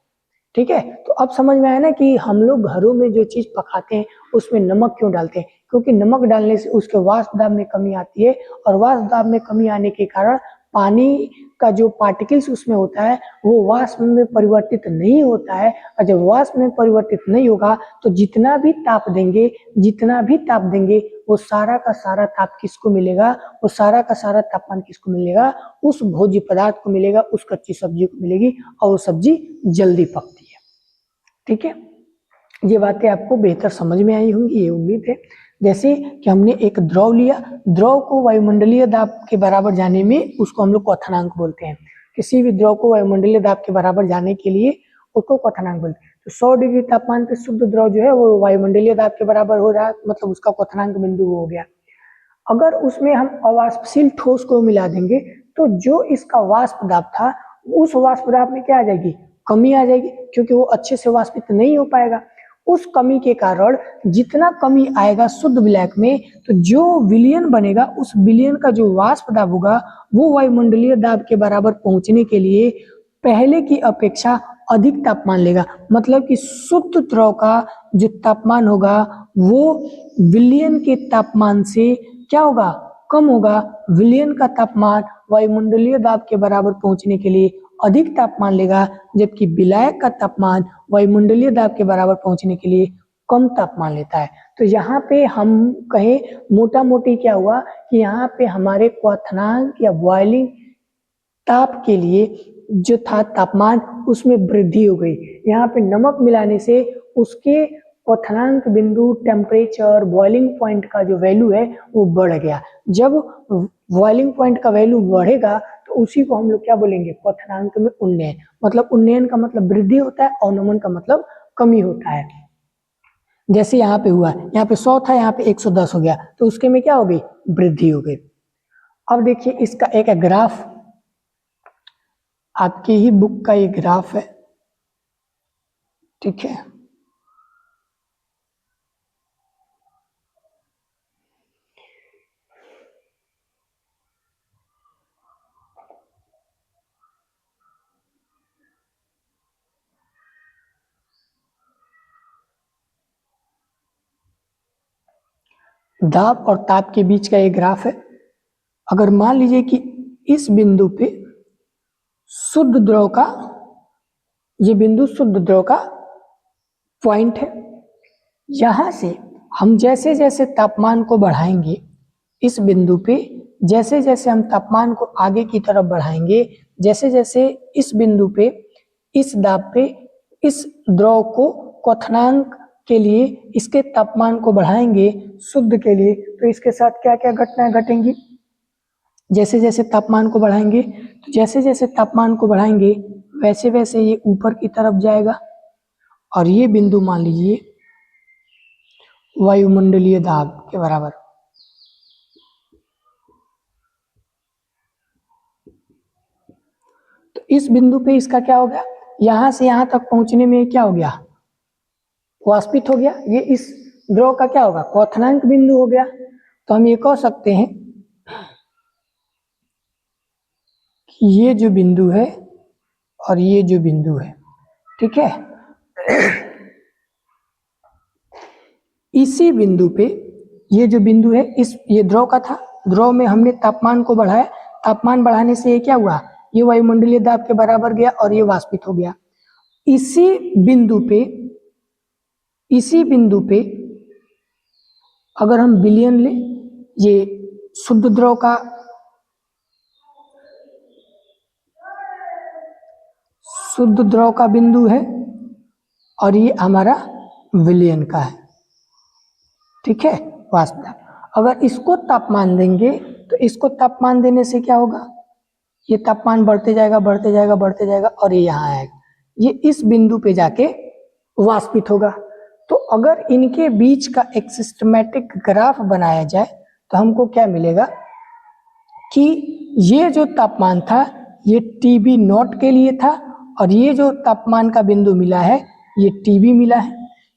ठीक है, तो अब समझ में आया ना कि हम लोग घरों में जो चीज पकाते हैं उसमें नमक क्यों डालते हैं, क्योंकि नमक डालने से उसके वाष्प दाब में कमी आती है और वाष्प दाब में कमी आने के कारण पानी का जो पार्टिकल्स उसमें होता है वो वाष्प में परिवर्तित नहीं होता है और जब वाष्प में परिवर्तित नहीं होगा तो जितना भी ताप देंगे वो सारा का सारा ताप किसको मिलेगा, वो सारा का सारा तापमान किसको मिलेगा, उस भोज्य पदार्थ को मिलेगा, उस कच्ची सब्जी को मिलेगी और वो सब्जी जल्दी पकती है। ठीक है, ये बातें आपको बेहतर समझ में आई होंगी, ये उम्मीद है। जैसे कि हमने एक द्रव लिया, द्रव को वायुमंडलीय दाब के बराबर जाने में उसको हम लोग क्वथनांक बोलते हैं। किसी भी द्रव को वायुमंडलीय दाब के बराबर जाने के लिए उसको क्वथनांक बोलते हैं। तो 100 डिग्री तापमान पे शुद्ध द्रव जो है वो वायुमंडलीय दाब के बराबर हो रहा है, मतलब उसका क्वथनांक बिंदु हो गया। अगर उसमें हम अवाष्पशील ठोस को मिला देंगे तो जो इसका वाष्प दाब था उस वाष्प दाब में क्या आ जाएगी, कमी आ जाएगी, क्योंकि वो अच्छे से वाष्पित नहीं हो पाएगा। उस कमी के कारण जितना कमी आएगा शुद्ध विलायक में, तो जो विलयन बनेगा उस विलयन का जो वाष्प दाब होगा वो वायुमंडलीय दाब के बराबर पहुंचने के लिए पहले की अपेक्षा अधिक तापमान लेगा। मतलब कि शुद्ध द्रव का जो तापमान होगा वो विलयन के तापमान से क्या होगा, कम होगा। विलयन का तापमान वायुमंडलीय दाब के बराबर पहुंचने के लिए अधिक तापमान लेगा, जबकि विलायक का तापमान वायुमंडलीय दाब के बराबर पहुंचने के लिए कम तापमान लेता है। तो यहाँ पे हम कहें मोटा मोटी क्या हुआ कि यहाँ पे हमारे क्वथनांक या बॉइलिंग ताप के लिए जो था तापमान उसमें वृद्धि हो गई। यहाँ पे नमक मिलाने से उसके क्वथनांक बिंदु, टेम्परेचर, बॉइलिंग पॉइंट का जो वैल्यू है वो बढ़ गया। जब बॉइलिंग पॉइंट का वैल्यू बढ़ेगा तो उसी को हम लोग क्या बोलेंगे, क्वथनांक में उन्नयन। मतलब उन्नयन का मतलब वृद्धि होता है, अवनमन का मतलब कमी होता है। जैसे यहाँ पे हुआ, यहाँ पे 100 था, यहाँ पे 110 हो गया, तो उसके में क्या हो गई, वृद्धि हो गई। अब देखिए इसका एक ग्राफ, आपकी ही बुक का ये ग्राफ है। ठीक है, दाब और ताप के बीच का ये ग्राफ है। अगर मान लीजिए कि इस बिंदु पे शुद्ध द्रव का, ये बिंदु शुद्ध द्रव का पॉइंट है, यहां से हम जैसे जैसे तापमान को बढ़ाएंगे इस बिंदु पे, जैसे जैसे हम तापमान को आगे की तरफ बढ़ाएंगे, जैसे जैसे इस बिंदु पे, इस दाब पे, इस द्रव को क्वथनांक के लिए इसके तापमान को बढ़ाएंगे शुद्ध के लिए, तो इसके साथ क्या क्या घटनाएं घटेंगी। जैसे जैसे तापमान को बढ़ाएंगे, तो जैसे जैसे तापमान को बढ़ाएंगे वैसे वैसे ये ऊपर की तरफ जाएगा और ये बिंदु मान लीजिए वायुमंडलीय दाब के बराबर। तो इस बिंदु पे इसका क्या हो गया, यहां से यहां तक पहुंचने में क्या हो गया, वाष्पित हो गया। ये इस द्रव का क्या होगा, क्वथनांक बिंदु हो गया। तो हम ये कह सकते हैं कि ये जो बिंदु है और ये जो बिंदु है, ठीक है, इसी बिंदु पे, ये जो बिंदु है इस ये द्रव का था, द्रव में हमने तापमान को बढ़ाया, तापमान बढ़ाने से ये क्या हुआ, ये वायुमंडलीय दाब के बराबर गया और ये वाष्पित हो गया। इसी बिंदु पे अगर हम विलयन ले, ये शुद्ध द्रव का बिंदु है और ये हमारा विलयन का है, ठीक है, वाष्प दाब। अगर इसको तापमान देंगे तो इसको तापमान देने से क्या होगा, ये तापमान बढ़ते जाएगा बढ़ते जाएगा बढ़ते जाएगा और ये यहाँ आएगा, ये इस बिंदु पे जाके वाष्पित होगा। तो अगर इनके बीच का एक सिस्टमैटिक ग्राफ बनाया जाए तो हमको क्या मिलेगा कि ये जो तापमान था ये TB नॉट के लिए था और ये जो तापमान का बिंदु मिला है ये TB मिला है,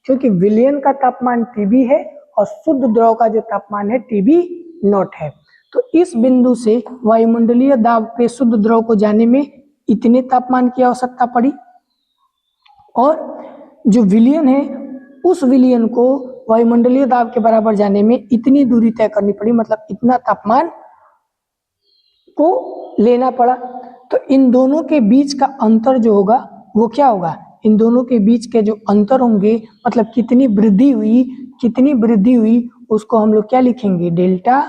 क्योंकि विलयन का तापमान TB है और शुद्ध द्रव का जो तापमान है TB नॉट है। तो इस बिंदु से वायुमंडलीय दाब पे शुद्ध द्रव को जाने में इतने तापमान की आवश्यकता पड़ी और जो विलयन है उस विलयन को वायुमंडलीय दाब के बराबर जाने में इतनी दूरी तय करनी पड़ी, मतलब इतना तापमान को लेना पड़ा। तो इन दोनों के बीच का अंतर जो होगा वो क्या होगा, इन दोनों के बीच के जो अंतर होंगे, मतलब कितनी वृद्धि हुई उसको हम लोग क्या लिखेंगे, डेल्टा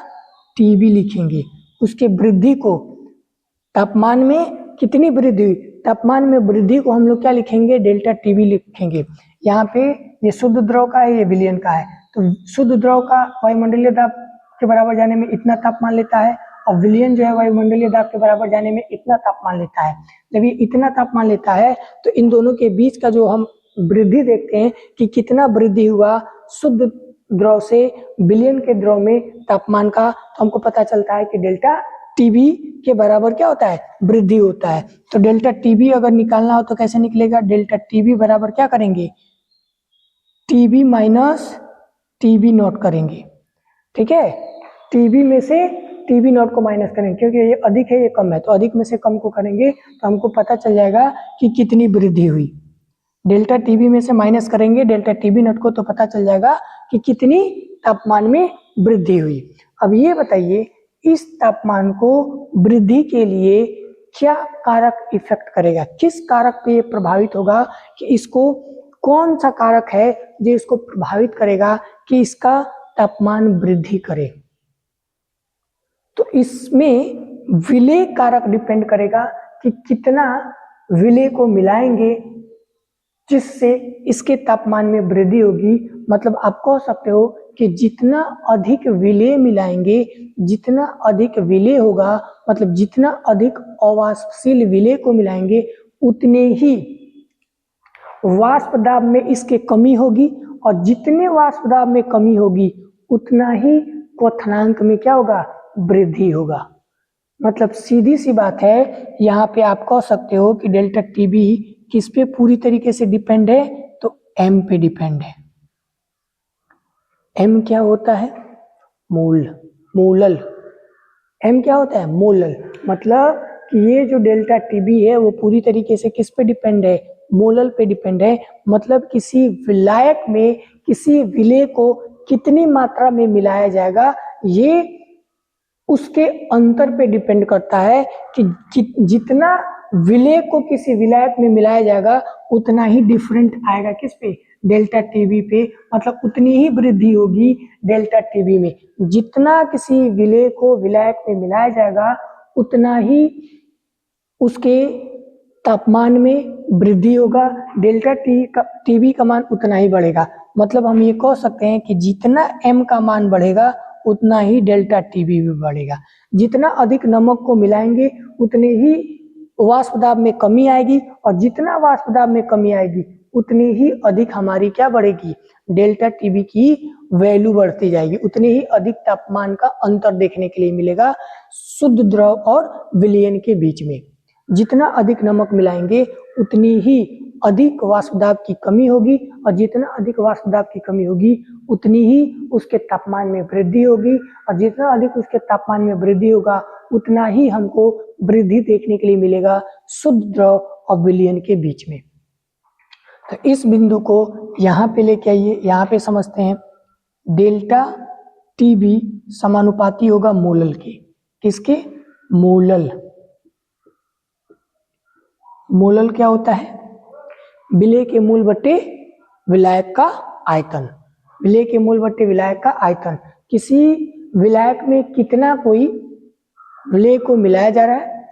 TB लिखेंगे। उसके वृद्धि को, तापमान में कितनी वृद्धि हुई, तापमान में वृद्धि को हम लोग क्या लिखेंगे, डेल्टा TB लिखेंगे। यहाँ पे ये शुद्ध द्रव का है, ये विलयन का है, तो शुद्ध द्रव का वायुमंडलीय दाब के बराबर जाने में इतना तापमान लेता है और विलयन जो है वायुमंडलीय दाब के बराबर जाने में इतना तापमान लेता है। जब ये इतना तापमान लेता है तो इन दोनों के बीच का जो हम वृद्धि देखते हैं कि कितना वृद्धि हुआ शुद्ध द्रव से विलयन के द्रव में तापमान का, तो हमको पता चलता है कि डेल्टा TB के बराबर क्या होता है, वृद्धि होता है। तो डेल्टा TB अगर निकालना हो तो कैसे निकलेगा, डेल्टा TB बराबर क्या करेंगे, TB माइनस TB नॉट करेंगे, ठीक है। TB में से TB नॉट को माइनस करेंगे, क्योंकि ये अधिक है ये कम है, तो अधिक में से कम को करेंगे तो हमको पता चल जाएगा कि कितनी वृद्धि हुई। डेल्टा TB में से माइनस करेंगे डेल्टा TB नॉट को, तो पता चल जाएगा कि कितनी तापमान में वृद्धि हुई। अब ये बताइए इस तापमान को वृद्धि के लिए क्या कारक इफेक्ट करेगा, किस कारक पे ये प्रभावित होगा, कि इसको कौन सा कारक है जो इसको प्रभावित करेगा कि इसका तापमान वृद्धि करे। तो इसमें विलय कारक डिपेंड करेगा कि कितना विलय को मिलाएंगे जिससे इसके तापमान में वृद्धि होगी। मतलब आप कह सकते हो कि जितना अधिक विलय मिलाएंगे, जितना अधिक विलय होगा, मतलब जितना अधिक अवाष्पशील विलय को मिलाएंगे उतने ही वाष्प दाब में इसके कमी होगी और जितने वाष्प दाब में कमी होगी उतना ही क्वथनांक में क्या होगा, वृद्धि होगा। मतलब सीधी सी बात है, यहाँ पे आप कह सकते हो कि डेल्टा TB किस पे पूरी तरीके से डिपेंड है, तो M पे डिपेंड है। M क्या होता है, मोलल। M क्या होता है, मोलल। मतलब कि ये जो डेल्टा TB है वो पूरी तरीके से किस पे डिपेंड है, मोलल पे डिपेंड है। मतलब किसी विलायक में किसी विलय को कितनी मात्रा में मिलाया जाएगा ये उसके अंतर पे डिपेंड करता है कि जितना विलय को किसी विलायक में मिलाया जाएगा उतना ही डिफरेंट आएगा किस पे, डेल्टा TB पे। मतलब उतनी ही वृद्धि होगी डेल्टा TB में। जितना किसी विलय को विलायक में मिलाया जाएगा उतना ही उसके तापमान में वृद्धि होगा, डेल्टा TB का मान उतना ही बढ़ेगा। मतलब हम ये कह सकते हैं कि जितना M का मान बढ़ेगा उतना ही डेल्टा TB भी बढ़ेगा। जितना अधिक नमक को मिलाएंगे उतने ही वाष्प दाब में कमी आएगी और जितना वाष्प दाब में कमी आएगी उतनी ही अधिक हमारी क्या बढ़ेगी, डेल्टा TB की वैल्यू बढ़ती जाएगी, उतने ही अधिक तापमान का अंतर देखने के लिए मिलेगा शुद्ध द्रव और विलयन के बीच में। जितना अधिक नमक मिलाएंगे उतनी ही अधिक वाष्प दाब की कमी होगी और जितना अधिक वाष्प दाब की कमी होगी उतनी ही उसके तापमान में वृद्धि होगी और जितना अधिक उसके तापमान में वृद्धि होगा उतना ही हमको वृद्धि देखने के लिए मिलेगा शुद्ध द्रव और विलयन के बीच में। तो इस बिंदु को यहाँ पे लेके आइए, यहाँ पे समझते हैं। डेल्टा टीबी समानुपाती होगा मोलल के। किसके? मोलल। मोलल क्या होता है? विलेय के मूल बट्टे विलायक का आयतन। विलेय के मूल बट्टे विलायक का आयतन। किसी विलायक में कितना कोई विलेय को मिलाया जा रहा है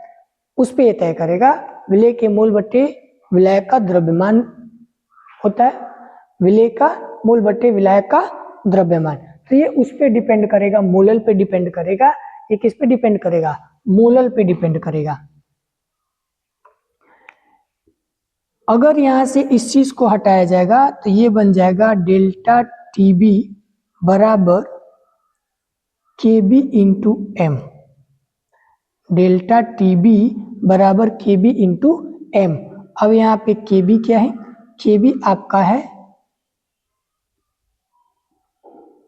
उस पे तय करेगा। विलेय के मूल बट्टे विलायक का द्रव्यमान होता है। विलेय का मूल बट्टे विलायक का द्रव्यमान। तो ये उस पे डिपेंड करेगा, मोलल पे डिपेंड करेगा। ये किस पे डिपेंड करेगा? मोलल पे डिपेंड करेगा। अगर यहां से इस चीज को हटाया जाएगा तो ये बन जाएगा डेल्टा टीबी बराबर केबी इंटू एम। डेल्टा टीबी बराबर केबी इंटू एम। अब यहाँ पे केबी क्या है? केबी आपका है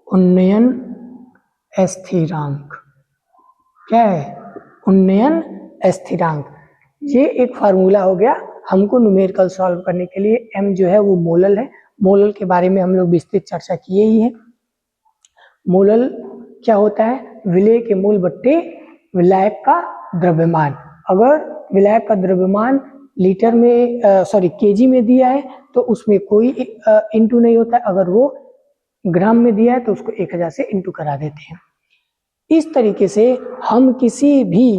उन्नयन स्थिरांक। क्या है? उन्नयन स्थिरांक। ये एक फार्मूला हो गया हमको न्यूमेरिकल सॉल्व करने के लिए। एम जो है वो मोलल है। मोलल के बारे में हम लोग विस्तृत चर्चा किए ही है। मोलल क्या होता है? विलेय के मूल बट्टे विलायक का द्रव्यमान। अगर विलायक का द्रव्यमान लीटर में केजी में दिया है तो उसमें कोई इंटू नहीं होता है। अगर वो ग्राम में दिया है तो उसको 1000 से इंटू करा देते हैं। इस तरीके से हम किसी भी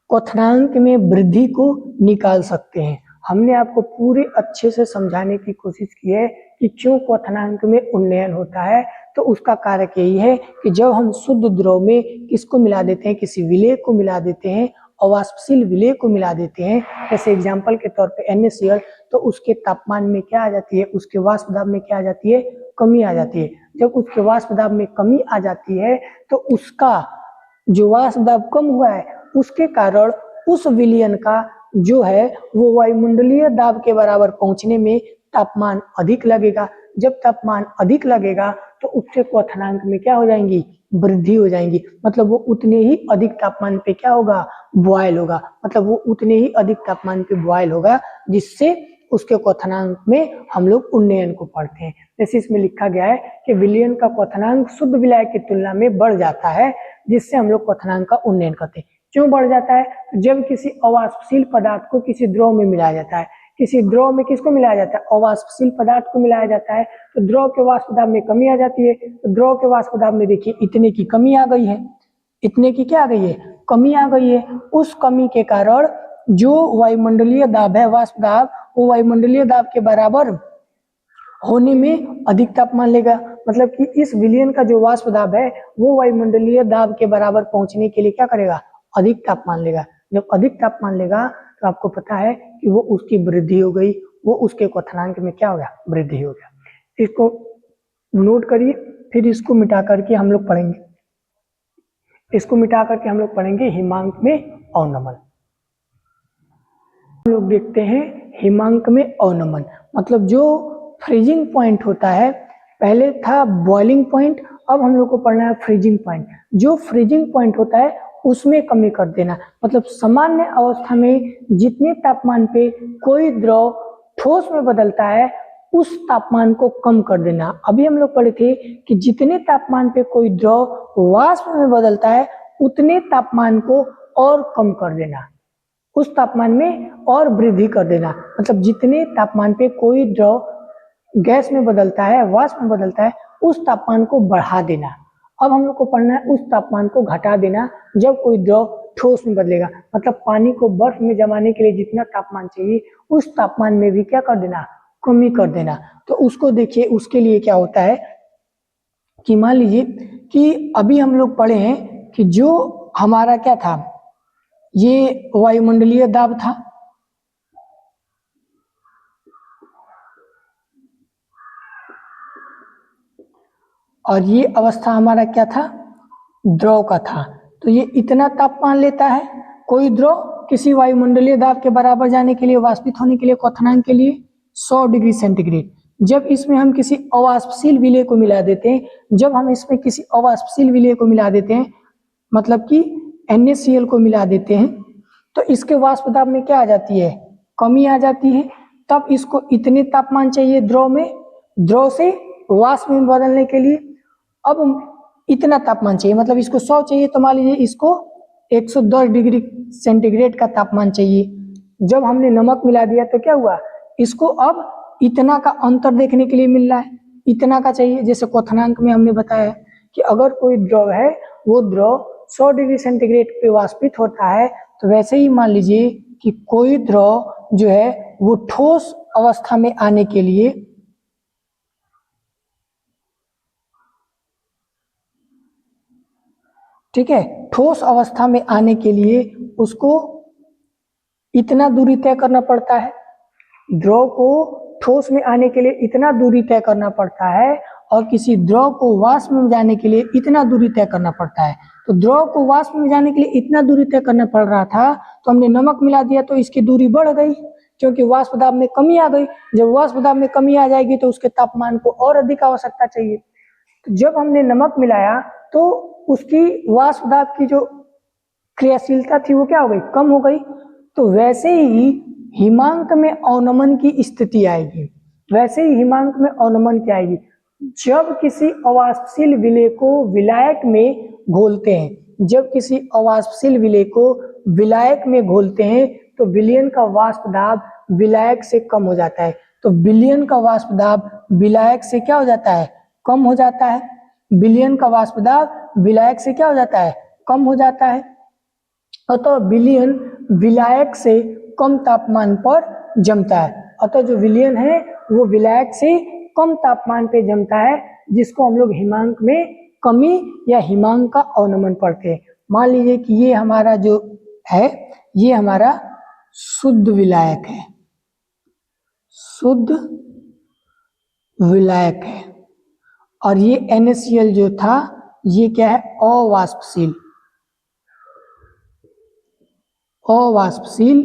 क्वथनांक में वृद्धि को निकाल सकते हैं। हमने आपको पूरे अच्छे से समझाने की कोशिश की है कि क्यों क्वथनांक में उन्नयन होता है। तो उसका कारक यही है कि जब हम शुद्ध द्रव में किसको मिला देते हैं? किसी विलेय को मिला देते हैं, अवाष्पशील विलेय को मिला देते हैं, जैसे एग्जाम्पल के तौर पे NaCl, तो उसके तापमान में क्या आ जाती है? उसके वाष्प दाब में क्या आ जाती है? कमी आ जाती है। जब उसके वाष्प दाब में कमी आ जाती है तो उसका जो वाष्प दाब कम हुआ है उसके कारण उस विलयन का जो है वो वायुमंडलीय दाब के बराबर पहुंचने में तापमान अधिक लगेगा। जब तापमान अधिक लगेगा तो उससे क्वथनांक में क्या हो जाएंगी? वृद्धि हो जाएंगी। मतलब वो उतने ही अधिक तापमान पे क्या होगा? बॉयल होगा। मतलब वो उतने ही अधिक तापमान पे बॉयल होगा जिससे उसके क्वथनांक में हम लोग उन्नयन को पढ़ते हैं। जैसे इसमें लिखा गया है कि विलयन का क्वथनांक शुद्ध विलाय की तुलना में बढ़ जाता है, जिससे हम लोग क्वथनांक का उन्नयन करते हैं। क्यों बढ़ जाता है? जब किसी अवाष्पशील पदार्थ को किसी द्रव में मिलाया जाता है। किसी द्रव में किसको मिलाया जाता है? अवाष्पशील पदार्थ को मिलाया जाता है। तो द्रव के वाष्प दाब में कमी आ जाती है। तो द्रव के वाष्प दाब में देखिए इतने की कमी आ गई है। इतने की क्या आ गई है? कमी आ गई है। उस कमी के कारण जो वायुमंडलीय दाब है, वाष्प दाब, वो वायुमंडलीय दाब के बराबर होने में अधिक तापमान लेगा। मतलब कि इस विलयन का जो वाष्प दाब है वो वायुमंडलीय दाब के बराबर पहुंचने के लिए क्या करेगा? अधिक तापमान लेगा। जब अधिक तापमान लेगा तो आपको पता है कि वो उसकी वृद्धि हो गई, वो उसके क्वथनांक में क्या हो गया? वृद्धि हो गया। इसको नोट करिए, फिर इसको मिटा करके हम लोग पढ़ेंगे। इसको मिटा करके हम लोग पढ़ेंगे हिमांक में अवनमन। हम लोग देखते हैं हिमांक में अवनमन। मतलब जो फ्रीजिंग पॉइंट होता है, पहले था बॉइलिंग पॉइंट, अब हम लोग को पढ़ना है फ्रीजिंग पॉइंट। जो फ्रीजिंग पॉइंट होता है उसमें कमी कर देना। मतलब सामान्य अवस्था में जितने तापमान पे कोई द्रव ठोस में बदलता है उस तापमान को कम कर देना। अभी हम लोग पढ़े थे कि जितने तापमान पे कोई द्रव वाष्प में बदलता है उतने तापमान को और कम कर देना, उस तापमान में और वृद्धि कर देना। मतलब जितने तापमान पे कोई द्रव गैस में बदलता है, वाष्प में बदलता है, उस तापमान को बढ़ा देना। अब हम लोग को पढ़ना है उस तापमान को घटा देना जब कोई द्रव ठोस में बदलेगा। मतलब पानी को बर्फ में जमाने के लिए जितना तापमान चाहिए उस तापमान में भी क्या कर देना? कमी कर देना। तो उसको देखिए, उसके लिए क्या होता है कि मान लीजिए कि अभी हम लोग पढ़े हैं कि जो हमारा क्या था, ये वायुमंडलीय दाब था, और ये अवस्था हमारा क्या था? द्रव का था। तो ये इतना तापमान लेता है। कोई द्रव किसी वायुमंडलीय दाब के बराबर जाने के लिए, वाष्पित होने के लिए, क्वथनांक के लिए 100 डिग्री सेंटीग्रेड। जब इसमें हम किसी अवाष्पशील विलेय को मिला देते हैं, जब हम इसमें किसी अवाष्पशील विलेय को मिला देते हैं, मतलब कि NaCl को मिला देते हैं, तो इसके वाष्प दाब में क्या आ जाती है? कमी आ जाती है। तब इसको इतने तापमान चाहिए द्रव में, द्रव से वाष्प में बदलने के लिए, अब इतना तापमान चाहिए, मतलब इसको 100 चाहिए तो मान लीजिए इसको 110 डिग्री सेंटीग्रेड का तापमान चाहिए। जब हमने नमक मिला दिया तो क्या हुआ, इसको अब इतना का अंतर देखने के लिए मिल रहा है, इतना का चाहिए। जैसे क्वथनांक में हमने बताया कि अगर कोई द्रव है, वो द्रव 100 डिग्री सेंटीग्रेड पे वाष्पित होता है, तो वैसे ही मान लीजिए कि कोई द्रव जो है वो ठोस अवस्था में आने के लिए ठीक है, ठोस अवस्था में आने के लिए उसको इतना दूरी तय करना पड़ता है। द्रव को ठोस में आने के लिए इतना दूरी तय करना पड़ता है, और किसी द्रव को वाष्प में जाने के लिए इतना दूरी तय करना पड़ता है। तो द्रव को वाष्प में जाने के लिए इतना दूरी तय करना पड़ रहा था, तो हमने नमक मिला दिया तो इसकी दूरी बढ़ गई, क्योंकि वाष्प दाब में कमी आ गई। जब वाष्प दाब में कमी आ जाएगी तो उसके तापमान को और अधिक आवश्यकता चाहिए। तो जब हमने नमक मिलाया तो उसकी वाष्प दाब की जो क्रियाशीलता थी वो क्या हो गई, कम हो गई। तो वैसे ही हिमांक में अवनमन की स्थिति आएगी। वैसे ही हिमांक में अवनमन क्या आएगी, जब किसी अवाष्पशील विलेय को विलायक में घोलते हैं, जब किसी अवाष्पशील विलेय को विलायक में घोलते हैं तो विलयन का वाष्प दाब विलायक से कम हो जाता है। तो विलयन का वाष्प दाब विलायक से क्या हो जाता है, कम हो जाता है। विलयन का वाष्प दाब विलायक से क्या हो जाता है, कम हो जाता है। अतः विलयन विलायक से कम तापमान पर जमता है। अतः जो विलयन है वो विलायक से कम तापमान पे जमता है, जिसको हम लोग हिमांक में कमी या हिमांक का अवनमन पढ़ते हैं। मान लीजिए कि ये हमारा जो है, ये हमारा शुद्ध विलायक है, शुद्ध विलायक है, और ये NaCl जो था ये क्या है, अवाष्पशील, अवाष्पशील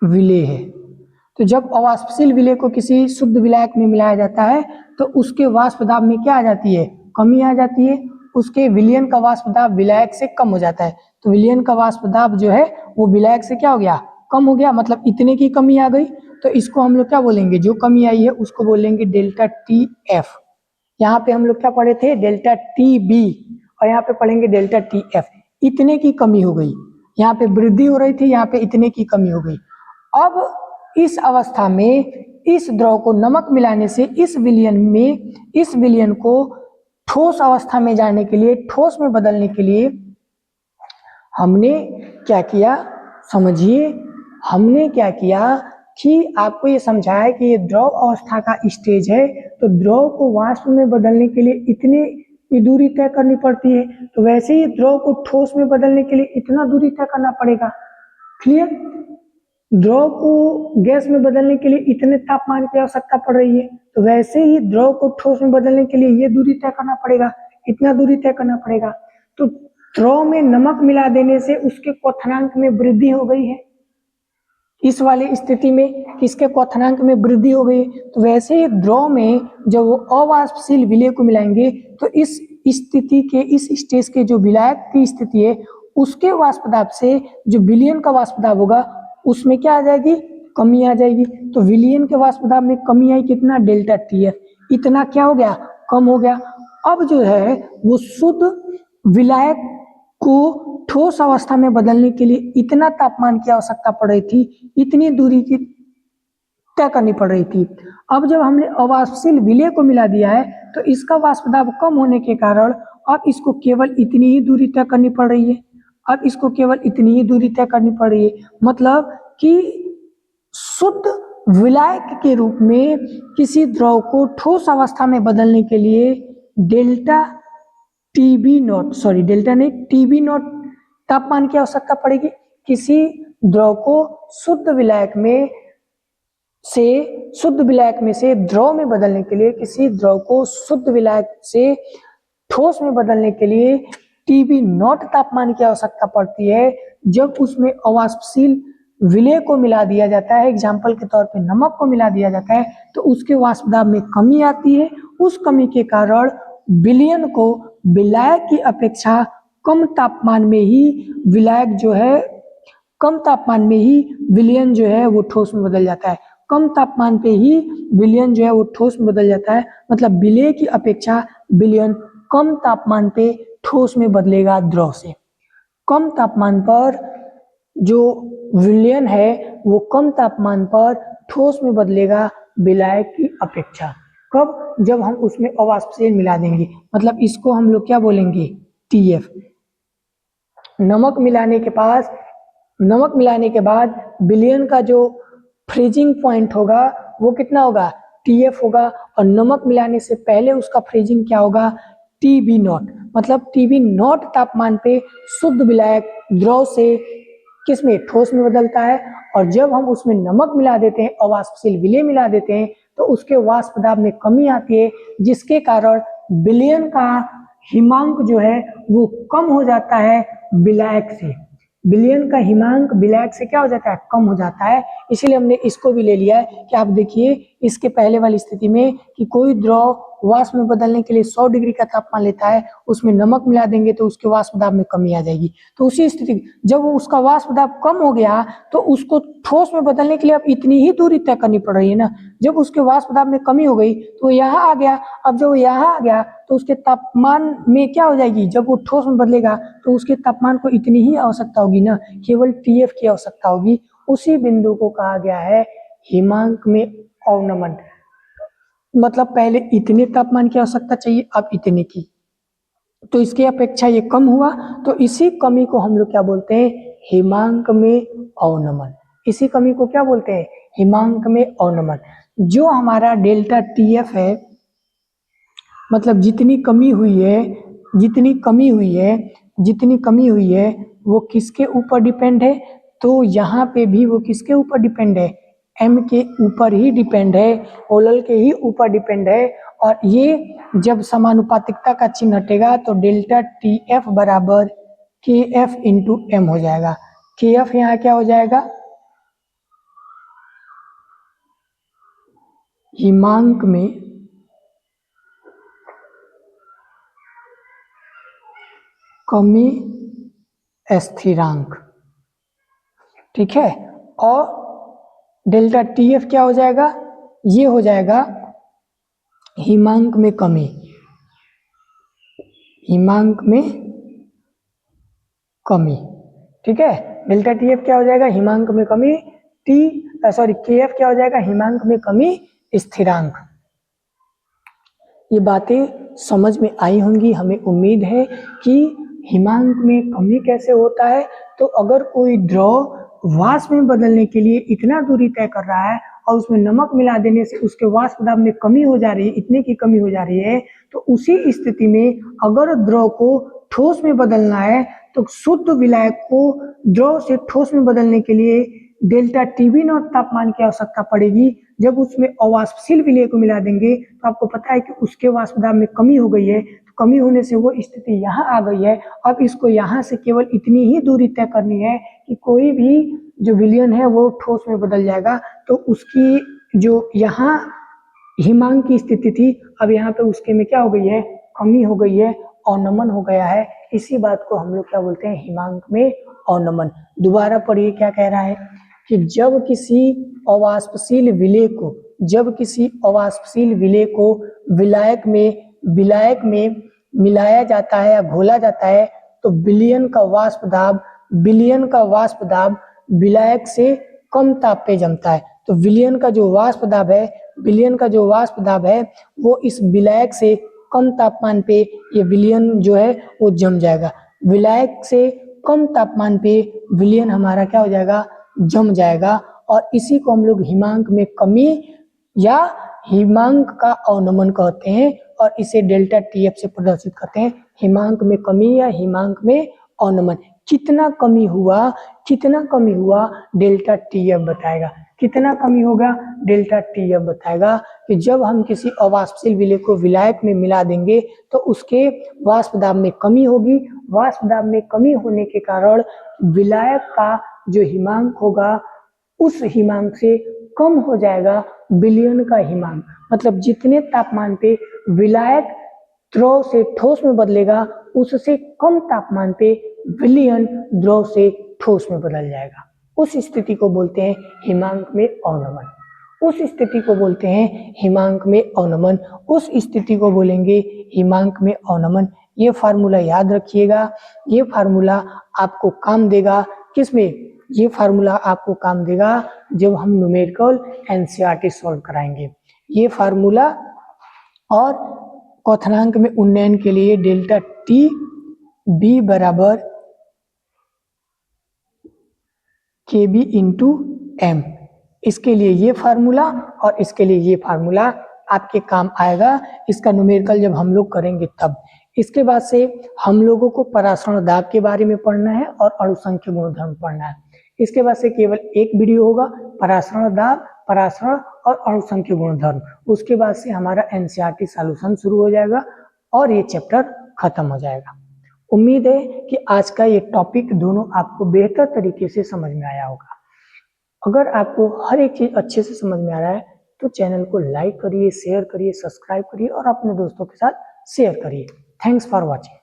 विलेय है। तो जब अवाष्पशील विलेय को किसी शुद्ध विलायक में मिलाया जाता है तो उसके वाष्प दाब में क्या आ जाती है, कमी आ जाती है। उसके विलयन का वाष्प दाब विलायक से कम हो जाता है। तो विलयन का वाष्प दाब जो है वो विलायक से क्या हो गया, कम हो गया, मतलब इतने की कमी आ गई। तो इसको हम लोग क्या बोलेंगे, जो कमी आई है उसको बोलेंगे डेल्टा TF। यहाँ पे हम लोग क्या पढ़े थे, डेल्टा TB, और यहाँ पे पढ़ेंगे डेल्टा TF। इतने की कमी हो गई, यहाँ पे वृद्धि हो रही थी, यहाँ पे इतने की कमी हो गई। अब इस अवस्था में इस द्रव को नमक मिलाने से इस विलयन को ठोस अवस्था में जाने के लिए, ठोस में बदलने के लिए हमने क्या किया, समझिए। हमने क्या किया कि आपको ये समझाया कि ये द्रव अवस्था का स्टेज है, तो द्रव को वाष्प में बदलने के लिए इतनी की दूरी तय करनी पड़ती है। तो वैसे ही द्रव को ठोस में बदलने के लिए इतना दूरी तय करना पड़ेगा। क्लियर। द्रव को गैस में बदलने के लिए इतने तापमान की आवश्यकता पड़ रही है, तो वैसे ही द्रव को ठोस में बदलने के लिए ये दूरी तय करना पड़ेगा, इतना दूरी तय करना पड़ेगा। तो द्रव में नमक मिला देने से उसके क्वथनांक में वृद्धि हो गई है। इस वाली स्थिति में किसके क्वथनांक में वृद्धि हो गई। तो वैसे ही द्रव में जब वो अवाष्पशील विलेय को मिलाएंगे तो इस स्थिति के, इस स्टेज के जो विलायक की स्थिति है उसके वाष्प दाब से जो विलयन का वाष्प दाब होगा उसमें क्या आ जाएगी, कमी आ जाएगी। तो विलयन के वाष्प दाब में कमी आई, कितना, डेल्टा TF। इतना क्या हो गया, कम हो गया। अब जो है वो शुद्ध विलायक को ठोस अवस्था में बदलने के लिए इतना तापमान की आवश्यकता पड़ रही थी, इतनी दूरी की तय करनी पड़ रही थी। अब जब हमने अवाष्पशील विलेय को मिला दिया है तो इसका वाष्प दाब कम होने के कारण अब इसको केवल इतनी ही दूरी तय करनी पड़ रही है। अब इसको केवल इतनी ही दूरी तय करनी पड़ रही है, मतलब कि शुद्ध विलायक के रूप में किसी द्रव को ठोस अवस्था में बदलने के लिए डेल्टा TB नॉट तापमान की आवश्यकता पड़ेगी। किसी द्रव को शुद्ध विलायक में से द्रव में बदलने के लिए, किसी द्रव को शुद्ध विलायक से ठोस में बदलने के लिए TB नॉट तापमान की आवश्यकता पड़ती है। जब उसमें अवाष्पशील विलेय को मिला दिया जाता है, एग्जाम्पल के तौर पे नमक को मिला दिया जाता है, तो उसके वाष्प दाब में कमी आती है। उस कमी के कारण विलयन को विलायक की अपेक्षा कम तापमान में ही विलायक जो है, कम तापमान में ही विलयन जो है वो ठोस में बदल जाता है। कम तापमान पे ही विलयन जो है वो ठोस में बदल जाता है, मतलब विलेय की अपेक्षा विलयन कम तापमान पे ठोस में बदलेगा द्रव से। कम तापमान पर जो विलयन है वो कम तापमान पर ठोस में बदलेगा विलायक की अपेक्षा। कब? जब हम उसमें अवाष्पशील मिला देंगे, मतलब इसको हम लोग क्या बोलेंगे, टीएफ। नमक मिलाने के बाद विलयन का जो फ्रीजिंग पॉइंट होगा वो कितना होगा, टीएफ होगा, और नमक मिलाने से पहले उसका फ्रीजिंग क्या होगा, टीबी नॉट। मतलब टीबी नॉट तापमान पे शुद्ध विलायक द्रव से किसमें, ठोस में बदलता है। और जब हम उसमें नमक मिला देते हैं, अवाष्पशील विलय मिला देते हैं, तो उसके वाष्प दाब में कमी आती है, जिसके कारण विलयन का हिमांक जो है वो कम हो जाता है विलायक से। विलयन का हिमांक विलायक से क्या हो जाता है, कम हो जाता है। इसीलिए हमने इसको भी ले लिया है कि आप देखिए इसके पहले वाली स्थिति में कि कोई द्रव वाष्प में बदलने के लिए 100 डिग्री का तापमान लेता है, उसमें नमक मिला देंगे तो उसके वाष्प दाब में कमी आ जाएगी। तो उसी स्थिति जब वो उसका वाष्प दाब कम हो गया तो उसको ठोस में बदलने के लिए अब इतनी ही दूरी तय करनी पड़ रही है ना। जब उसके वाष्प दाब में कमी हो गई तो यहाँ आ गया। अब जब वो यहाँ आ गया तो उसके तापमान में क्या हो जाएगी, जब वो ठोस में बदलेगा तो उसके तापमान को इतनी ही आवश्यकता होगी ना, केवल टीएफ की आवश्यकता होगी। उसी बिंदु को कहा गया है हिमांक में अवनमन। मतलब पहले इतने तापमान की आवश्यकता चाहिए, अब इतने की, तो इसकी अपेक्षा ये कम हुआ, तो इसी कमी को हम लोग क्या बोलते हैं, हिमांक में अवनमन। इसी कमी को क्या बोलते हैं, हिमांक में अवनमन। जो हमारा डेल्टा टीएफ है, मतलब जितनी कमी हुई है वो किसके ऊपर डिपेंड है, तो यहाँ पे भी वो किसके ऊपर डिपेंड है, एम के ऊपर ही डिपेंड है, ओलल के ही ऊपर डिपेंड है। और ये जब समानुपातिकता का चिन्ह हटेगा तो डेल्टा टी एफ बराबर के एफ इंटू एम हो जाएगा। के एफ यहाँ क्या हो जाएगा, हिमांक में कमी स्थिरांक, ठीक है। और डेल्टा टी एफ क्या हो जाएगा, ये हो जाएगा हिमांक में कमी, ठीक है। डेल्टा टी एफ क्या हो जाएगा, हिमांक में कमी, के एफ क्या हो जाएगा, हिमांक में कमी स्थिरांक। ये बातें समझ में आई होंगी, हमें उम्मीद है कि हिमांक में कमी कैसे होता है। तो अगर कोई द्रव वाष्प में बदलने के लिए इतना दूरी तय कर रहा है और उसमें नमक मिला देने से उसके वाष्प दाब में कमी हो जा रही है, इतने की कमी हो जा रही है, तो उसी स्थिति में अगर द्रव को ठोस में बदलना है तो शुद्ध विलायक को द्रव से ठोस में बदलने के लिए डेल्टा टीबी नॉट तापमान की आवश्यकता पड़ेगी। जब उसमें अवाष्पशील विलय को मिला देंगे तो आपको पता है कि उसके वाष्प दाब में कमी हो गई है, तो कमी होने से वो स्थिति यहाँ आ गई है। अब इसको यहाँ से केवल इतनी ही दूरी तय करनी है कि कोई भी जो विलयन है वो ठोस में बदल जाएगा, तो उसकी जो यहाँ हिमांक की स्थिति थी अब यहाँ पे उसके में क्या हो गई है, कमी हो गई है, अवनमन हो गया है। इसी बात को हम लोग क्या बोलते हैं, हिमांक में अवनमन। दोबारा पढ़िए क्या कह रहा है कि जब किसी अवाष्पशील विलय को विलायक में मिलाया जाता है या घोला जाता है तो विलयन का वाष्प दाब विलायक से कम ताप पे जमता है। तो विलयन का जो वाष्प दाब है वो इस विलायक से कम तापमान पे ये विलयन जो है वो जम जाएगा। विलायक से कम तापमान पे विलयन हमारा क्या हो जाएगा, जम जाएगा। और इसी को हम लोग हिमांक में कमी या हिमांक का अवनमन कहते हैं, और इसे डेल्टा टीएफ से प्रदर्शित करते हैं। हिमांक में कमी या हिमांक में अवनमन। कितना कमी हुआ डेल्टा टीएफ बताएगा। कितना कमी होगा, डेल्टा टीएफ बताएगा कि जब हम किसी अवाष्पशील विलय को विलायक में मिला देंगे तो उसके वाष्प दाब में कमी होगी। वाष्प दाब में कमी होने के कारण विलायक का जो हिमांक होगा उस हिमांक से कम हो जाएगा विलयन का हिमांक। मतलब जितने तापमान पे विलायक द्रव से ठोस में बदलेगा उससे कम तापमान पे विलयन द्रव से ठोस में बदल जाएगा। उस स्थिति को बोलते हैं हिमांक में अवनमन। उस स्थिति को बोलते हैं हिमांक में अवनमन, उस स्थिति को बोलेंगे हिमांक में अवनमन। ये फार्मूला याद रखिएगा, ये फार्मूला आपको काम देगा किसमें, ये फार्मूला आपको काम देगा जब हम न्यूमेरिकल एनसीईआरटी सॉल्व कराएंगे। ये फार्मूला और क्वथनांक में उन्नयन के लिए डेल्टा टी बी बराबर के बी इंटू एम, इसके लिए ये फार्मूला और इसके लिए ये फार्मूला आपके काम आएगा। इसका न्यूमेरिकल जब हम लोग करेंगे तब। इसके बाद से हम लोगों को परासरण दाब के बारे में पढ़ना है और अणुसंख्य गुणधर्म पढ़ना है। इसके बाद से केवल एक वीडियो होगा परासरण दाब, परासरण और अणुसंख्य गुणधर्म। उसके बाद से हमारा एनसीईआरटी सॉल्यूशन शुरू हो जाएगा और ये चैप्टर खत्म हो जाएगा। उम्मीद है कि आज का ये टॉपिक दोनों आपको बेहतर तरीके से समझ में आया होगा। अगर आपको हर एक चीज अच्छे से समझ में आ रहा है तो चैनल को लाइक करिए, शेयर करिए, सब्सक्राइब करिए और अपने दोस्तों के साथ शेयर करिए। Thanks for watching.